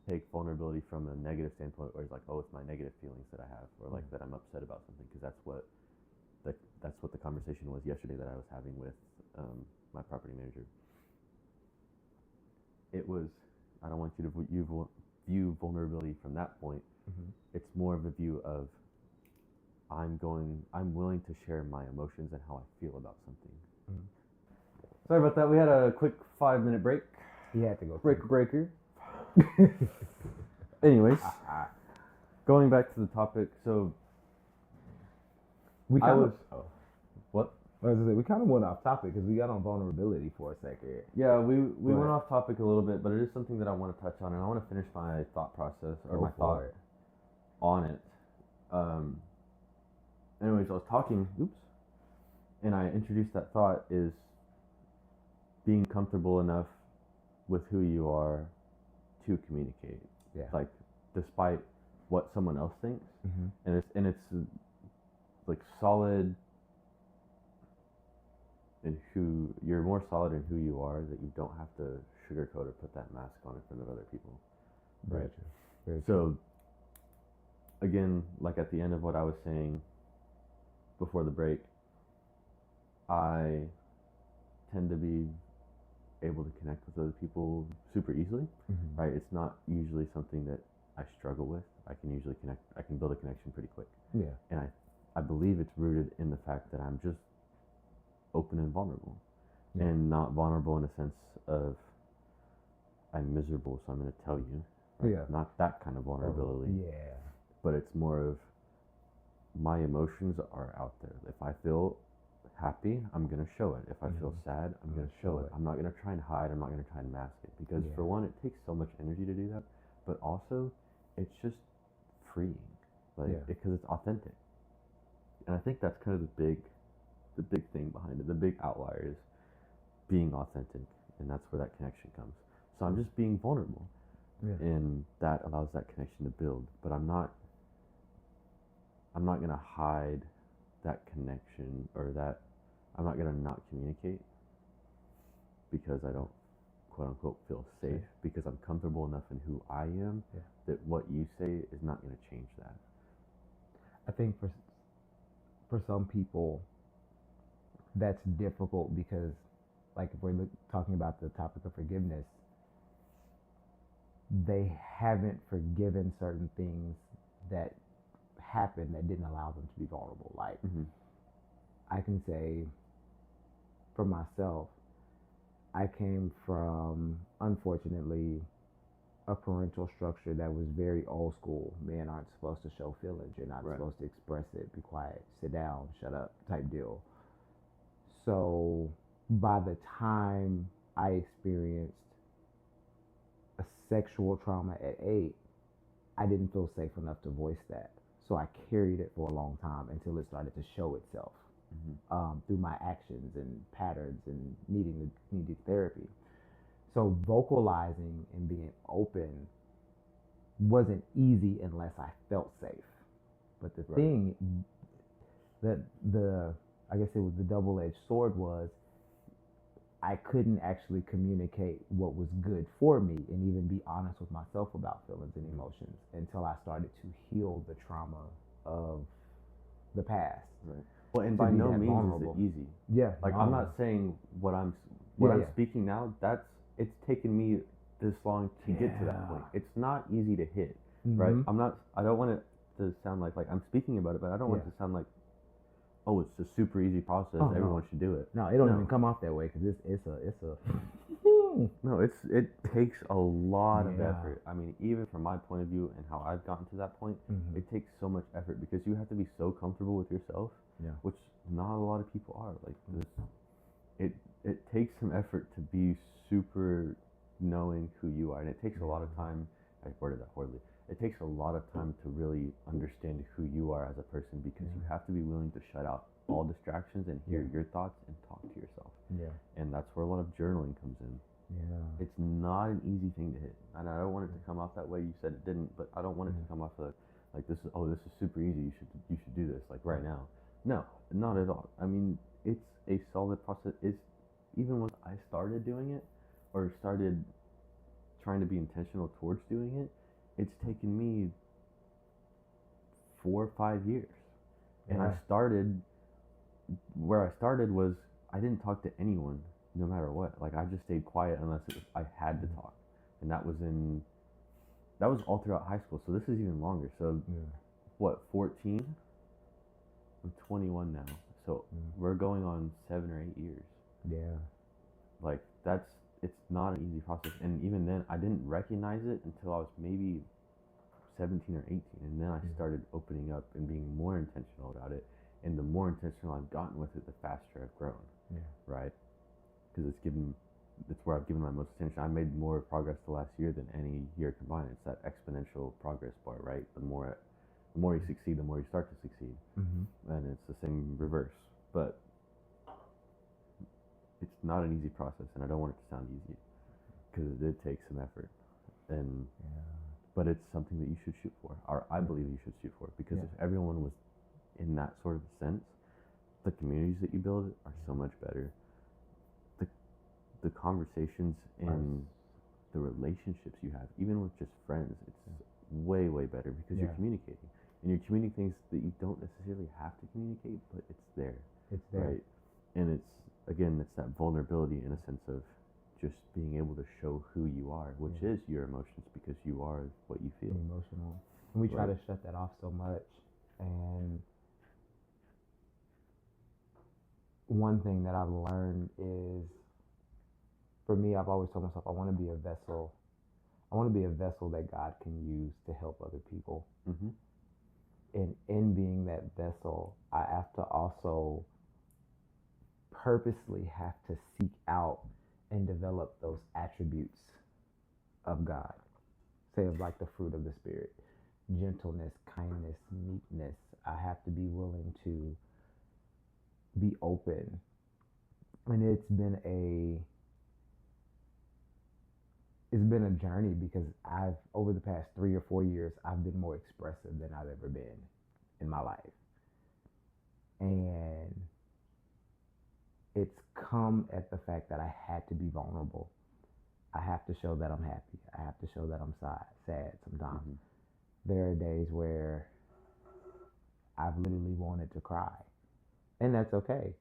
take vulnerability from a negative standpoint, where it's like, oh, it's my negative feelings that I have, or like that I'm upset about something, because that's what the conversation was yesterday that I was having with my property manager. It was, I don't want you to view vulnerability from that point. Mm-hmm. It's more of a view of, I'm willing to share my emotions and how I feel about something. Mm-hmm. Sorry about that. We had a quick 5-minute break. You had to go. Breaker. Anyways, going back to the topic. So we kind of. What? I was gonna say, we kind of went off topic because we got on vulnerability for a second. Yeah, we went off topic a little bit, but it is something that I want to touch on, and I want to finish my thought process, or my thought on it. Anyways, I was talking. And I introduced that thought is being comfortable enough with who you are to communicate. Yeah. Like, despite what someone else thinks. Mm-hmm. And it's like solid in who you're, more solid in who you are, that you don't have to sugarcoat or put that mask on in front of other people. Very right. True. Very so true. Again, like at the end of what I was saying before the break, I tend to be able to connect with other people super easily. Mm-hmm. Right? It's not usually something that I struggle with. I can usually connect. I can build a connection pretty quick. Yeah. And I believe it's rooted in the fact that I'm just open and vulnerable, Yeah. and not vulnerable in a sense of I'm miserable, so I'm going to tell you. Right? Yeah. Not that kind of vulnerability, Yeah. but it's more of my emotions are out there. If I feel happy, I'm going to show it. If I feel sad, I'm going to show it. I'm not going to try and hide. I'm not going to try and mask it. Because for one, it takes so much energy to do that. But also, it's just freeing. Because it's authentic. And I think that's kind of the big thing behind it. The big outlier is being authentic. And that's where that connection comes. So I'm just being vulnerable. Yeah. And that allows that connection to build. But I'm not going to hide that connection, or that I'm not going to not communicate because I don't, quote unquote, feel safe, because I'm comfortable enough in who I am that what you say is not going to change that. I think for some people that's difficult because, like, if we're talking about the topic of forgiveness, they haven't forgiven certain things that happened that didn't allow them to be vulnerable. Like, I can say for myself, I came from, unfortunately, a parental structure that was very old school. Men aren't supposed to show feelings. You're not supposed to express it. Be quiet. Sit down. Shut up. Type deal. So by the time I experienced a sexual trauma at 8, I didn't feel safe enough to voice that. So I carried it for a long time until it started to show itself through my actions and patterns and needing therapy. So vocalizing and being open wasn't easy unless I felt safe. But the thing that I guess it was the double-edged sword was, I couldn't actually communicate what was good for me and even be honest with myself about feelings and emotions until I started to heal the trauma of the past. Right. Well, and by no means is it easy. Yeah. Like, I'm not saying what I'm speaking now, it's taken me this long to get to that point. It's not easy to hit, right? I don't want it to sound like I'm speaking about it, but I don't want it to sound like, oh, it's a super easy process. Everyone should do it. No, it don't even come off that way, because it's a. No, it takes a lot of effort. I mean, even from my point of view and how I've gotten to that point, it takes so much effort because you have to be so comfortable with yourself, which not a lot of people are. Like this, it takes some effort to be super knowing who you are, and it takes a lot of time. I worded that horribly. It takes a lot of time to really understand who you are as a person, because you have to be willing to shut out all distractions and hear your thoughts and talk to yourself. Yeah. And that's where a lot of journaling comes in. Yeah. It's not an easy thing to hit. And I don't want it to come off that way. You said it didn't, but I don't want it to come off like this is super easy. You should do this like right now. No, not at all. I mean, it's a solid process. It's even when I started doing it, or started trying to be intentional towards doing it, it's taken me 4 or 5 years. And where I started was, I didn't talk to anyone no matter what. Like, I just stayed quiet unless I had to talk. And that was all throughout high school. So this is even longer. So what, 14? I'm 21 now. So we're going on 7 or 8 years. Yeah. Like, it's not an easy process. And even then, I didn't recognize it until I was maybe 17 or 18. And then I started opening up and being more intentional about it. And the more intentional I've gotten with it, the faster I've grown. Yeah. Right? Because it's where I've given my most attention. I made more progress the last year than any year combined. It's that exponential progress bar, right? The more you succeed, the more you start to succeed. And it's the same reverse. But it's not an easy process, and I don't want it to sound easy, because it did take some effort. But it's something that you should shoot for, or I believe you should shoot for, because if everyone was in that sort of sense, the communities that you build are so much better. The conversations and the relationships you have, even with just friends, it's way, way better, because you're communicating. And you're communicating things that you don't necessarily have to communicate, but it's there. It's there. Right? And it's that vulnerability in a sense of just being able to show who you are, which is your emotions, because you are what you feel. Emotional. And we try to shut that off so much. And one thing that I've learned is, for me, I've always told myself I want to be a vessel. I want to be a vessel that God can use to help other people. Mm-hmm. And in being that vessel, I have to also purposely have to seek out and develop those attributes of God. Say of like the fruit of the Spirit, gentleness, kindness, meekness. I have to be willing to be open. And it's been a journey because I've over the past 3 or 4 years I've been more expressive than I've ever been in my life. And it's come at the fact that I had to be vulnerable. I have to show that I'm happy. I have to show that I'm sad sometimes. Mm-hmm. There are days where I've literally wanted to cry. And that's okay.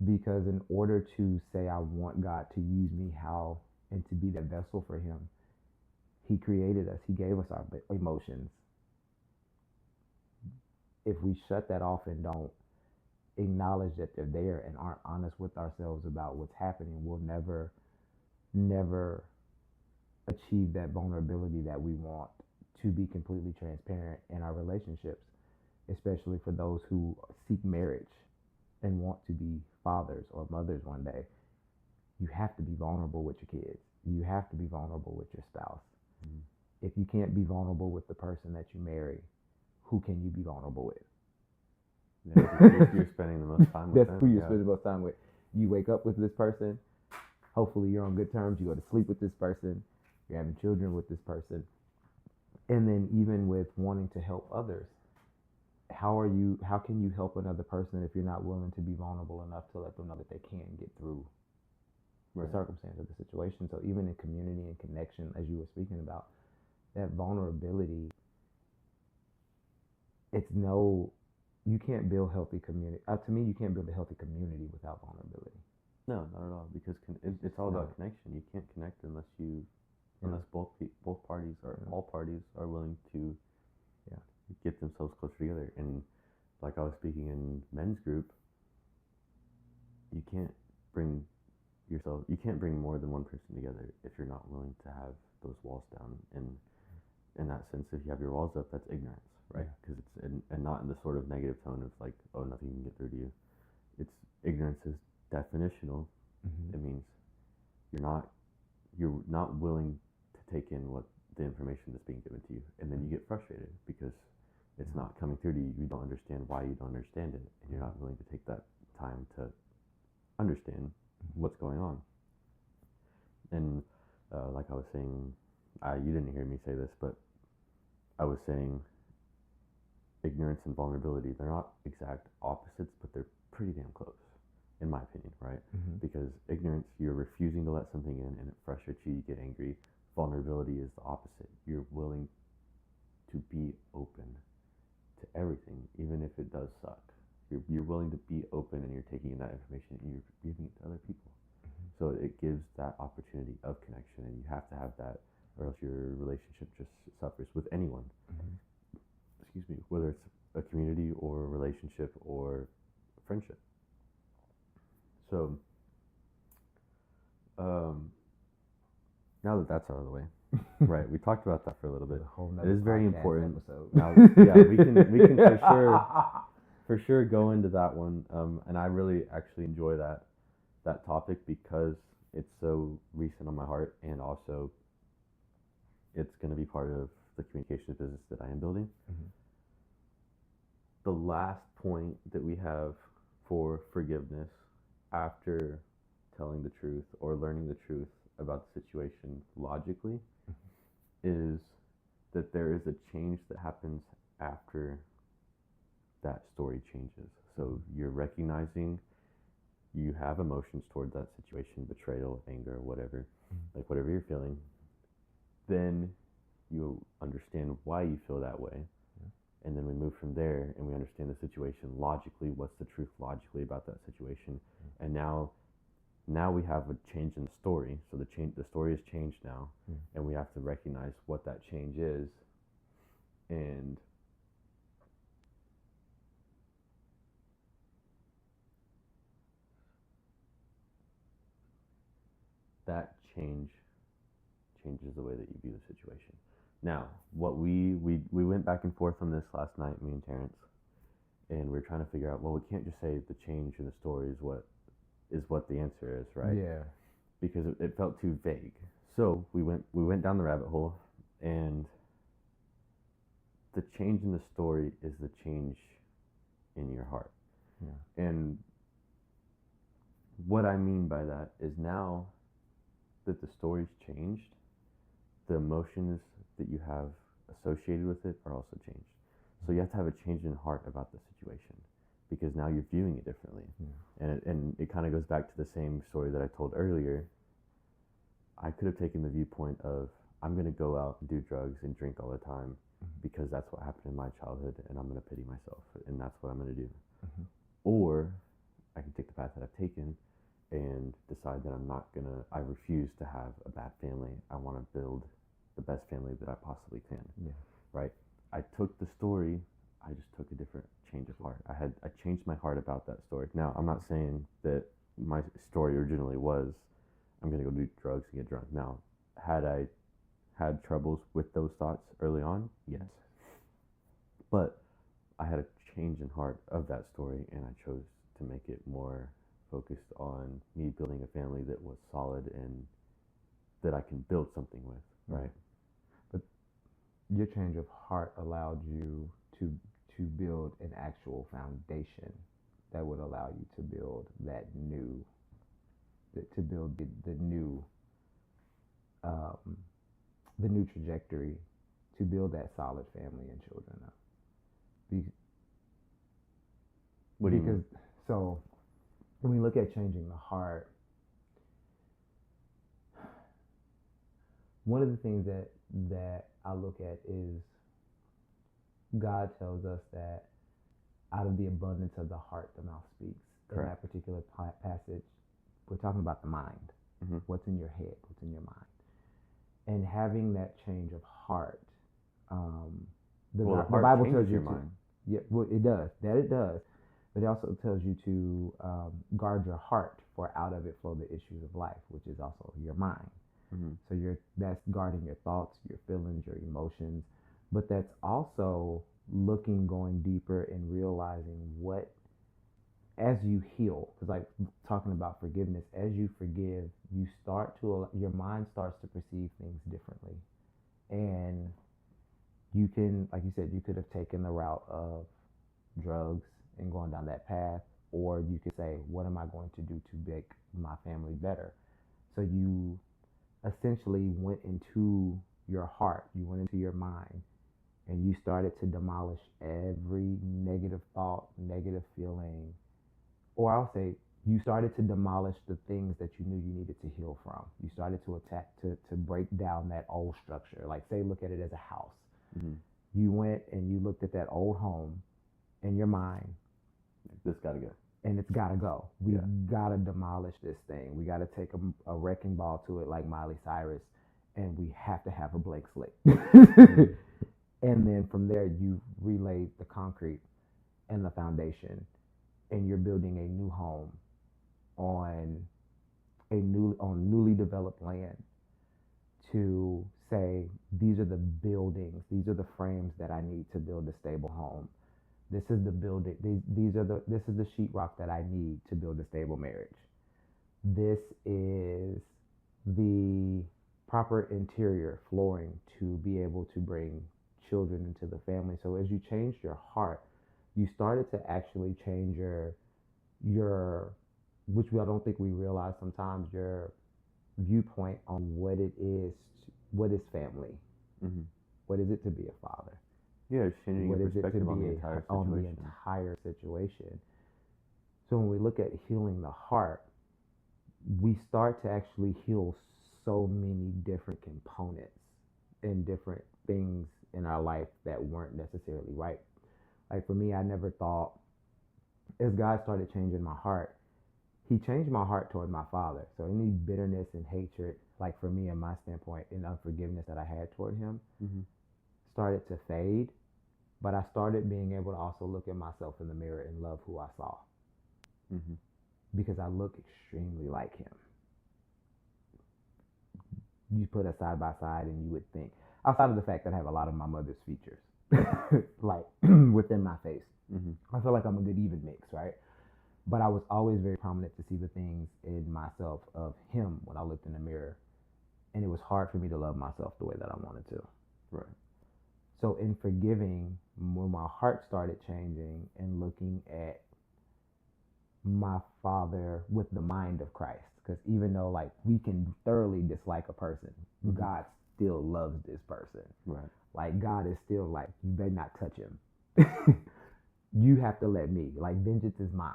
Because in order to say I want God to use me how and to be that vessel for him, he created us. He gave us our emotions. If we shut that off and don't acknowledge that they're there and aren't honest with ourselves about what's happening, we'll never achieve that vulnerability that we want to be completely transparent in our relationships, especially for those who seek marriage and want to be fathers or mothers one day. You have to be vulnerable with your kids. You have to be vulnerable with your spouse. Mm-hmm. If you can't be vulnerable with the person that you marry, who can you be vulnerable with? Yeah, you're spending the most time with. That's who you're spending the most time with. You wake up with this person. Hopefully you're on good terms. You go to sleep with this person. You're having children with this person. And then even with wanting to help others, how can you help another person if you're not willing to be vulnerable enough to let them know that they can get through the circumstance of the situation? So even in community and connection, as you were speaking about, that vulnerability, you can't build healthy community. To me, you can't build a healthy community without vulnerability. No, not at all. Because it's all about connection. You can't connect unless both parties or all parties are willing to get themselves closer together. And like I was speaking in men's group, you can't bring more than one person together if you're not willing to have those walls down. And in that sense, if you have your walls up, that's ignorance, right? Because and not in the sort of negative tone of like, oh, nothing can get through to you. It's ignorance is definitional. Mm-hmm. It means you're not willing to take in what the information that's being given to you, and then you get frustrated because it's not coming through to you. You don't understand why you don't understand it, and you're not willing to take that time to understand what's going on. And like I was saying, you didn't hear me say this, but I was saying ignorance and vulnerability, they're not exact opposites, but they're pretty damn close, in my opinion, right? Mm-hmm. Because ignorance, you're refusing to let something in and it frustrates you, you get angry. Vulnerability is the opposite. You're willing to be open to everything, even if it does suck. You're willing to be open, and you're taking in that information and you're giving it to other people. Mm-hmm. So it gives that opportunity of connection, and you have to have that, or else your relationship just suffers with anyone. Mm-hmm. Excuse me, whether it's a community or a relationship or a friendship. So now that that's out of the way, right? We talked about that for a little bit. It is very important. Episode. Now, we can for sure go into that one. And I really actually enjoy that topic because it's so recent on my heart, and also it's going to be part of the communications business that I am building. Mm-hmm. The last point that we have for forgiveness after telling the truth or learning the truth about the situation logically is that there is a change that happens after that story changes. So you're recognizing you have emotions towards that situation, betrayal, anger, whatever, like whatever you're feeling. Then you understand why you feel that way. And then we move from there and we understand the situation logically. What's the truth logically about that situation? And now we have a change in the story. So the story has changed now, and we have to recognize what that change is. And that changes the way that you view the situation. Now, what we went back and forth on this last night, me and Terance, and we are trying to figure out, well, we can't just say the change in the story is what the answer is, right? Yeah. Because it felt too vague. So we went down the rabbit hole, and the change in the story is the change in your heart. Yeah. And what I mean by that is, now that the story's changed, the emotions that you have associated with it are also changed. So you have to have a change in heart about the situation, because now you're viewing it differently. Yeah. And it kind of goes back to the same story that I told earlier. I could have taken the viewpoint of, I'm going to go out and do drugs and drink all the time because that's what happened in my childhood, and I'm going to pity myself, and that's what I'm going to do. Or I can take the path that I've taken and decide that I refuse to have a bad family. I want to build the best family that I possibly can. Yeah. Right? I took the story, I just took a different change of heart. I changed my heart about that story. Now, I'm not saying that my story originally was, I'm going to go do drugs and get drunk. Now, had I had troubles with those thoughts early on? Yes. But I had a change in heart of that story, and I chose to make it more focused on me building a family that was solid and that I can build something with, right? But your change of heart allowed you to build an actual foundation that would allow you to build that new, to build the new trajectory, to build that solid family and children up. What do you mean? So when we look at changing the heart, one of the things that I look at is, God tells us that out of the abundance of the heart, the mouth speaks. Correct. In that particular passage, we're talking about the mind. What's in your head, what's in your mind. And having that change of heart, the Bible tells you your to, mind. Yeah, well, it does. That it does. But it also tells you to guard your heart, for out of it flow the issues of life, which is also your mind. So that's guarding your thoughts, your feelings, your emotions. But that's also going deeper and realizing what, as you heal, because like talking about forgiveness, as you forgive, your mind starts to perceive things differently. And you can, like you said, you could have taken the route of drugs and going down that path, or you could say, what am I going to do to make my family better? So you essentially went into your heart, you went into your mind, and you started to demolish every negative thought, negative feeling, or I'll say, you started to demolish the things that you knew you needed to heal from. You started to break down that old structure. Like, say, look at it as a house. You went and you looked at that old home in your mind. This gotta go. And it's gotta go. We gotta demolish this thing. We gotta take a wrecking ball to it, like Miley Cyrus, and we have to have a blank slate. And then from there, you relay the concrete and the foundation, and you're building a new home on newly developed land, to say, these are the buildings, these are the frames that I need to build a stable home. This is the building. This is the sheetrock that I need to build a stable marriage. This is the proper interior flooring to be able to bring children into the family. So as you changed your heart, you started to actually change your which I don't think we realize sometimes, your viewpoint on what it is, what is family, what is it to be a father. Yeah, it's changing your perspective on the entire situation. So when we look at healing the heart, we start to actually heal so many different components and different things in our life that weren't necessarily right. Like for me, I never thought, as God started changing my heart, He changed my heart toward my father. So any bitterness and hatred, like for me and my standpoint, and unforgiveness that I had toward him, started to fade. But I started being able to also look at myself in the mirror and love who I saw. Because I look extremely like him. you put us side by side and you would think, outside of the fact that I have a lot of my mother's features, like within my face, I feel like I'm a good even mix, right? But I was always very prominent to see the things in myself of him when I looked in the mirror. And it was hard for me to love myself the way that I wanted to. Right. So in forgiving, when my heart started changing and looking at my father with the mind of Christ, because even though like we can thoroughly dislike a person, God still loves this person. Right. Like God is still like, you better not touch him. You have to let me. Like vengeance is mine.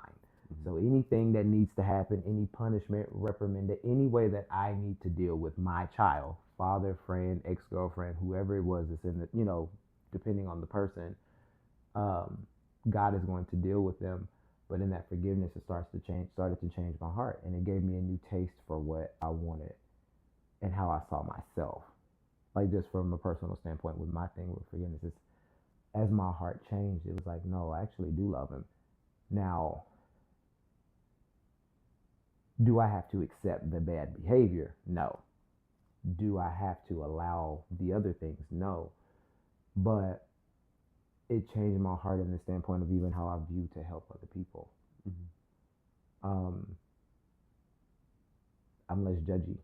So anything that needs to happen, any punishment, reprimand, any way that I need to deal with my child, father, friend, ex-girlfriend, whoever it was that's in the, depending on the person, God is going to deal with them. But in that forgiveness, it started to change my heart. And it gave me a new taste for what I wanted and how I saw myself. Like just from a personal standpoint with my thing with forgiveness, is as my heart changed, it was like, no, I actually do love him. Now, do I have to accept the bad behavior? No. Do I have to allow the other things? No. But it changed my heart in the standpoint of even how I view to help other people. I'm less judgy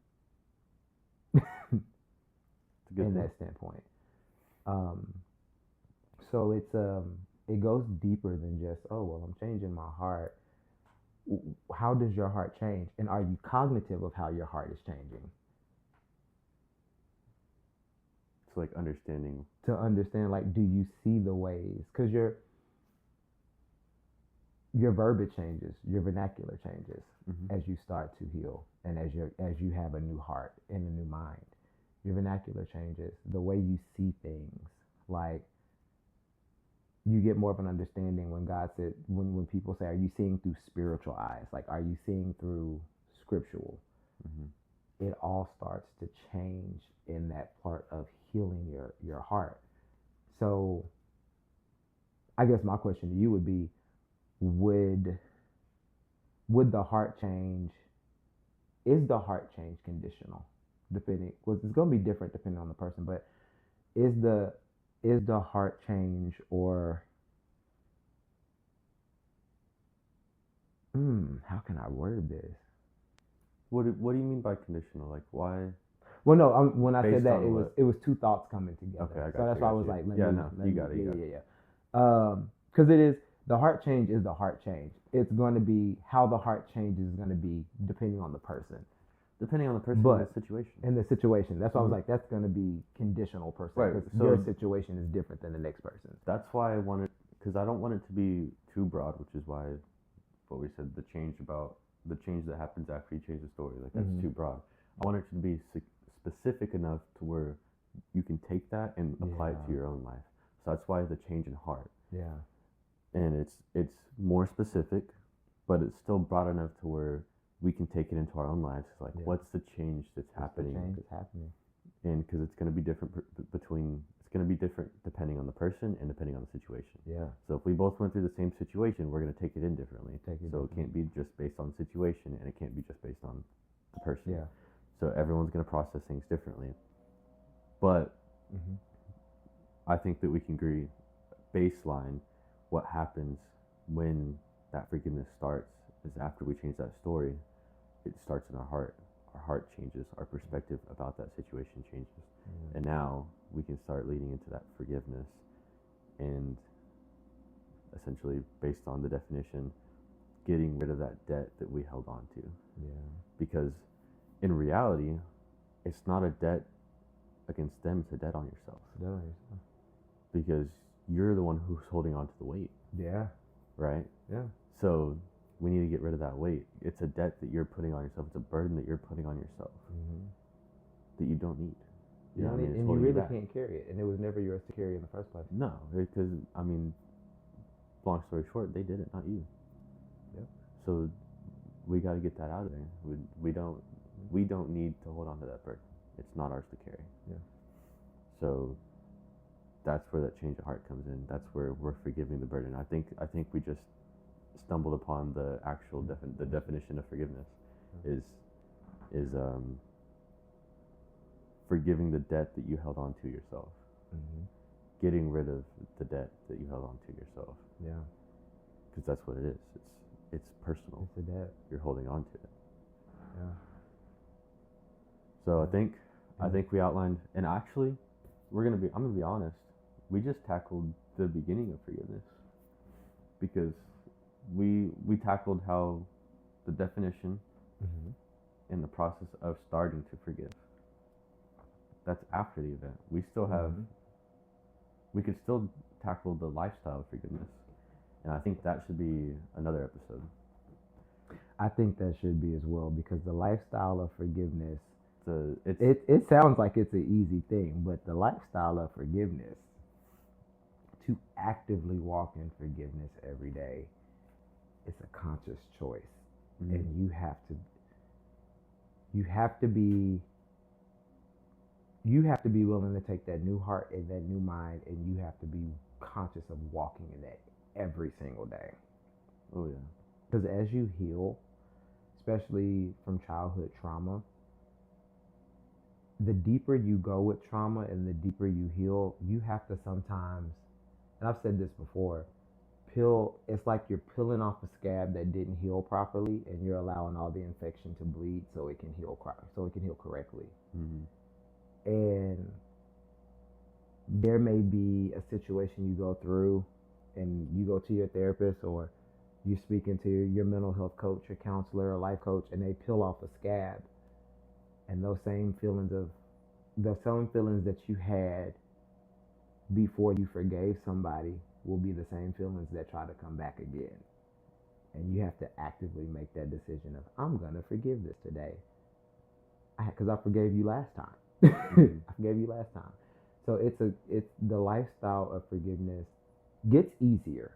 in that standpoint. So it goes deeper than just, oh, well, I'm changing my heart. How does your heart change? And are you cognitive of how your heart is changing? It's like understanding. To understand, like, do you see the ways? Because your verbiage changes, your vernacular changes as you start to heal, and as you have a new heart and a new mind. Your vernacular changes, the way you see things. Like, you get more of an understanding when God said, when people say, are you seeing through spiritual eyes? Like, are you seeing through scriptural? It all starts to change in that part of healing your heart. So I guess my question to you would be, would the heart change, is the heart change conditional? Depending, because it's going to be different depending on the person, but is the heart change, or how can I word this? What do you mean by conditional? Like, why? Well, no, when I said that, it was two thoughts coming together. Okay, I got so that's why I was you. like, You got it. Yeah. Because it is, the heart change is the heart change. It's going to be, how the heart changes is going to be depending on the person. Depending on the person and the situation. In the situation. That's why I was like, that's going to be conditional per se. Right. Because your situation is different than the next person's. That's why I wanted, because I don't want it to be too broad, which is why what we said, the change that happens after you change the story, like that's too broad. I want it to be specific enough to where you can take that and apply it to your own life. So that's why the change in heart. Yeah. And it's more specific, but it's still broad enough to where we can take it into our own lives. It's like, what's the change that's happening? The change that's happening. And because it's going to be different it's going to be different depending on the person and depending on the situation. Yeah. So if we both went through the same situation, we're going to take it in differently. It can't be just based on the situation, and it can't be just based on the person. Yeah. So everyone's going to process things differently. But I think that we can agree, baseline, what happens when that forgiveness starts is after we change that story, it starts in our heart. Our heart changes, our perspective about that situation changes. And now we can start leading into that forgiveness, and essentially, based on the definition, getting rid of that debt that we held on to. Yeah. Because in reality, it's not a debt against them, it's a debt on yourself. Because you're the one who's holding on to the weight. Yeah. Right? Yeah. So we need to get rid of that weight. It's a debt that you're putting on yourself. It's a burden that you're putting on yourself that you don't need. You know what I mean? And you really can't carry it. And it was never yours to carry in the first place. No, because, I mean, long story short, they did it, not you. Yep. So we got to get that out of there. We don't need to hold on to that burden. It's not ours to carry. Yeah. So that's where that change of heart comes in. That's where we're forgiving the burden. I think we just stumbled upon the actual the definition of forgiveness is forgiving the debt that you held on to yourself. Mm-hmm. Getting rid of the debt that you held on to yourself. Yeah. Because that's what it is. It's personal. It's a debt. You're holding on to it. Yeah. So I think we outlined, and actually, I'm gonna be honest. We just tackled the beginning of forgiveness, because we tackled how the definition Mm-hmm. and the process of starting to forgive. That's after the event. We still have. Mm-hmm. We could still tackle the lifestyle of forgiveness, and I think that should be another episode. I think that should be as well, because the lifestyle of forgiveness, It's it sounds like it's an easy thing, but the lifestyle of forgiveness, to actively walk in forgiveness every day, it's a conscious choice. mm-hmm. And you have to be willing to take that new heart and that new mind, and you have to be conscious of walking in that every single day. Oh yeah. Because as you heal, especially from childhood trauma, the deeper you go with trauma and the deeper you heal, you have to sometimes, and I've said this before, it's like you're peeling off a scab that didn't heal properly, and you're allowing all the infection to bleed so it can heal correctly. Mm-hmm. And there may be a situation you go through, and you go to your therapist, or you speaking to your mental health coach or counselor or life coach, and they peel off a scab, and those same feelings that you had before you forgave somebody will be the same feelings that try to come back again. And you have to actively make that decision of, I'm gonna forgive this today, because I forgave you last time. Mm-hmm. I forgave you last time. So it's the lifestyle of forgiveness gets easier.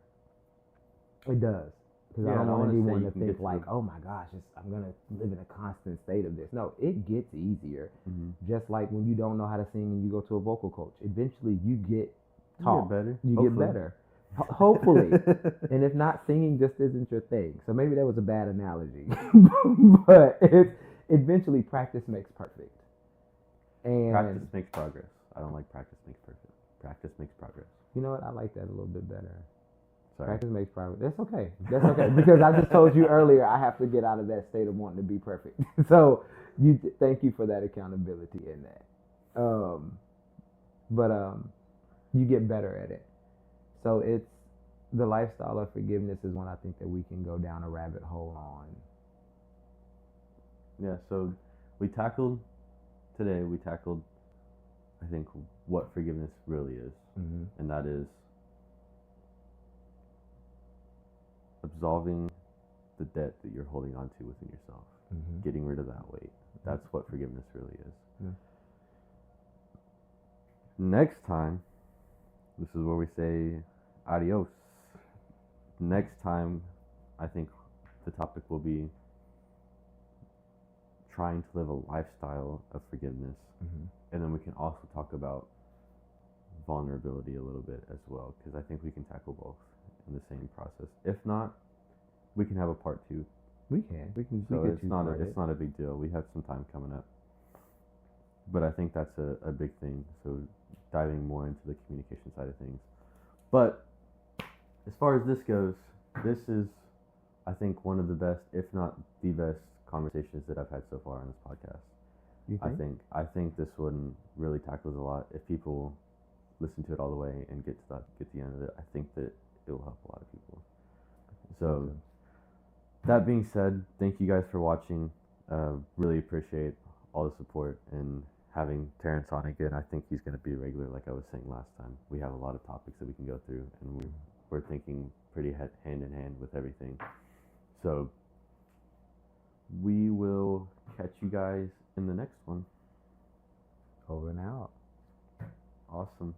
It does. Because I don't want anyone to think like, oh my gosh, I'm going to live in a constant state of this. No, it gets easier. Mm-hmm. Just like when you don't know how to sing and you go to a vocal coach. Eventually you get taught. You get better. Hopefully. And if not, singing just isn't your thing. So maybe that was a bad analogy. But eventually practice makes perfect. And practice makes progress. I don't like practice makes perfect. Practice makes progress. You know what? I like that a little bit better. Sorry. Practice makes progress. That's okay. That's okay. Because I just told you earlier, I have to get out of that state of wanting to be perfect. So thank you for that accountability in that. But you get better at it. So it's the lifestyle of forgiveness is one I think that we can go down a rabbit hole on. Yeah. So today we tackled, I think, what forgiveness really is, Mm-hmm. and that is absolving the debt that you're holding on to within yourself, Mm-hmm. getting rid of that weight. That's what forgiveness really is. Yeah. Next time, this is where we say adios. Next time, I think the topic will be trying to live a lifestyle of forgiveness. Mm-hmm. And then we can also talk about vulnerability a little bit as well, because I think we can tackle both in the same process. If not, we can have a part 2. We can. So it's not a big deal. We have some time coming up. But I think that's a big thing. So diving more into the communication side of things. But as far as this goes, this is, I think, one of the best, if not the best, conversations that I've had so far on this podcast. You think? I think this one really tackles a lot. If people listen to it all the way and get to the end of it, I think that it will help a lot of people. So that being said, thank you guys for watching. Really appreciate all the support and having Terance on again. I think he's going to be regular, like I was saying last time. We have a lot of topics that we can go through, and we're thinking pretty hand in hand with everything. So we will catch you guys in the next one. Over and out. Awesome.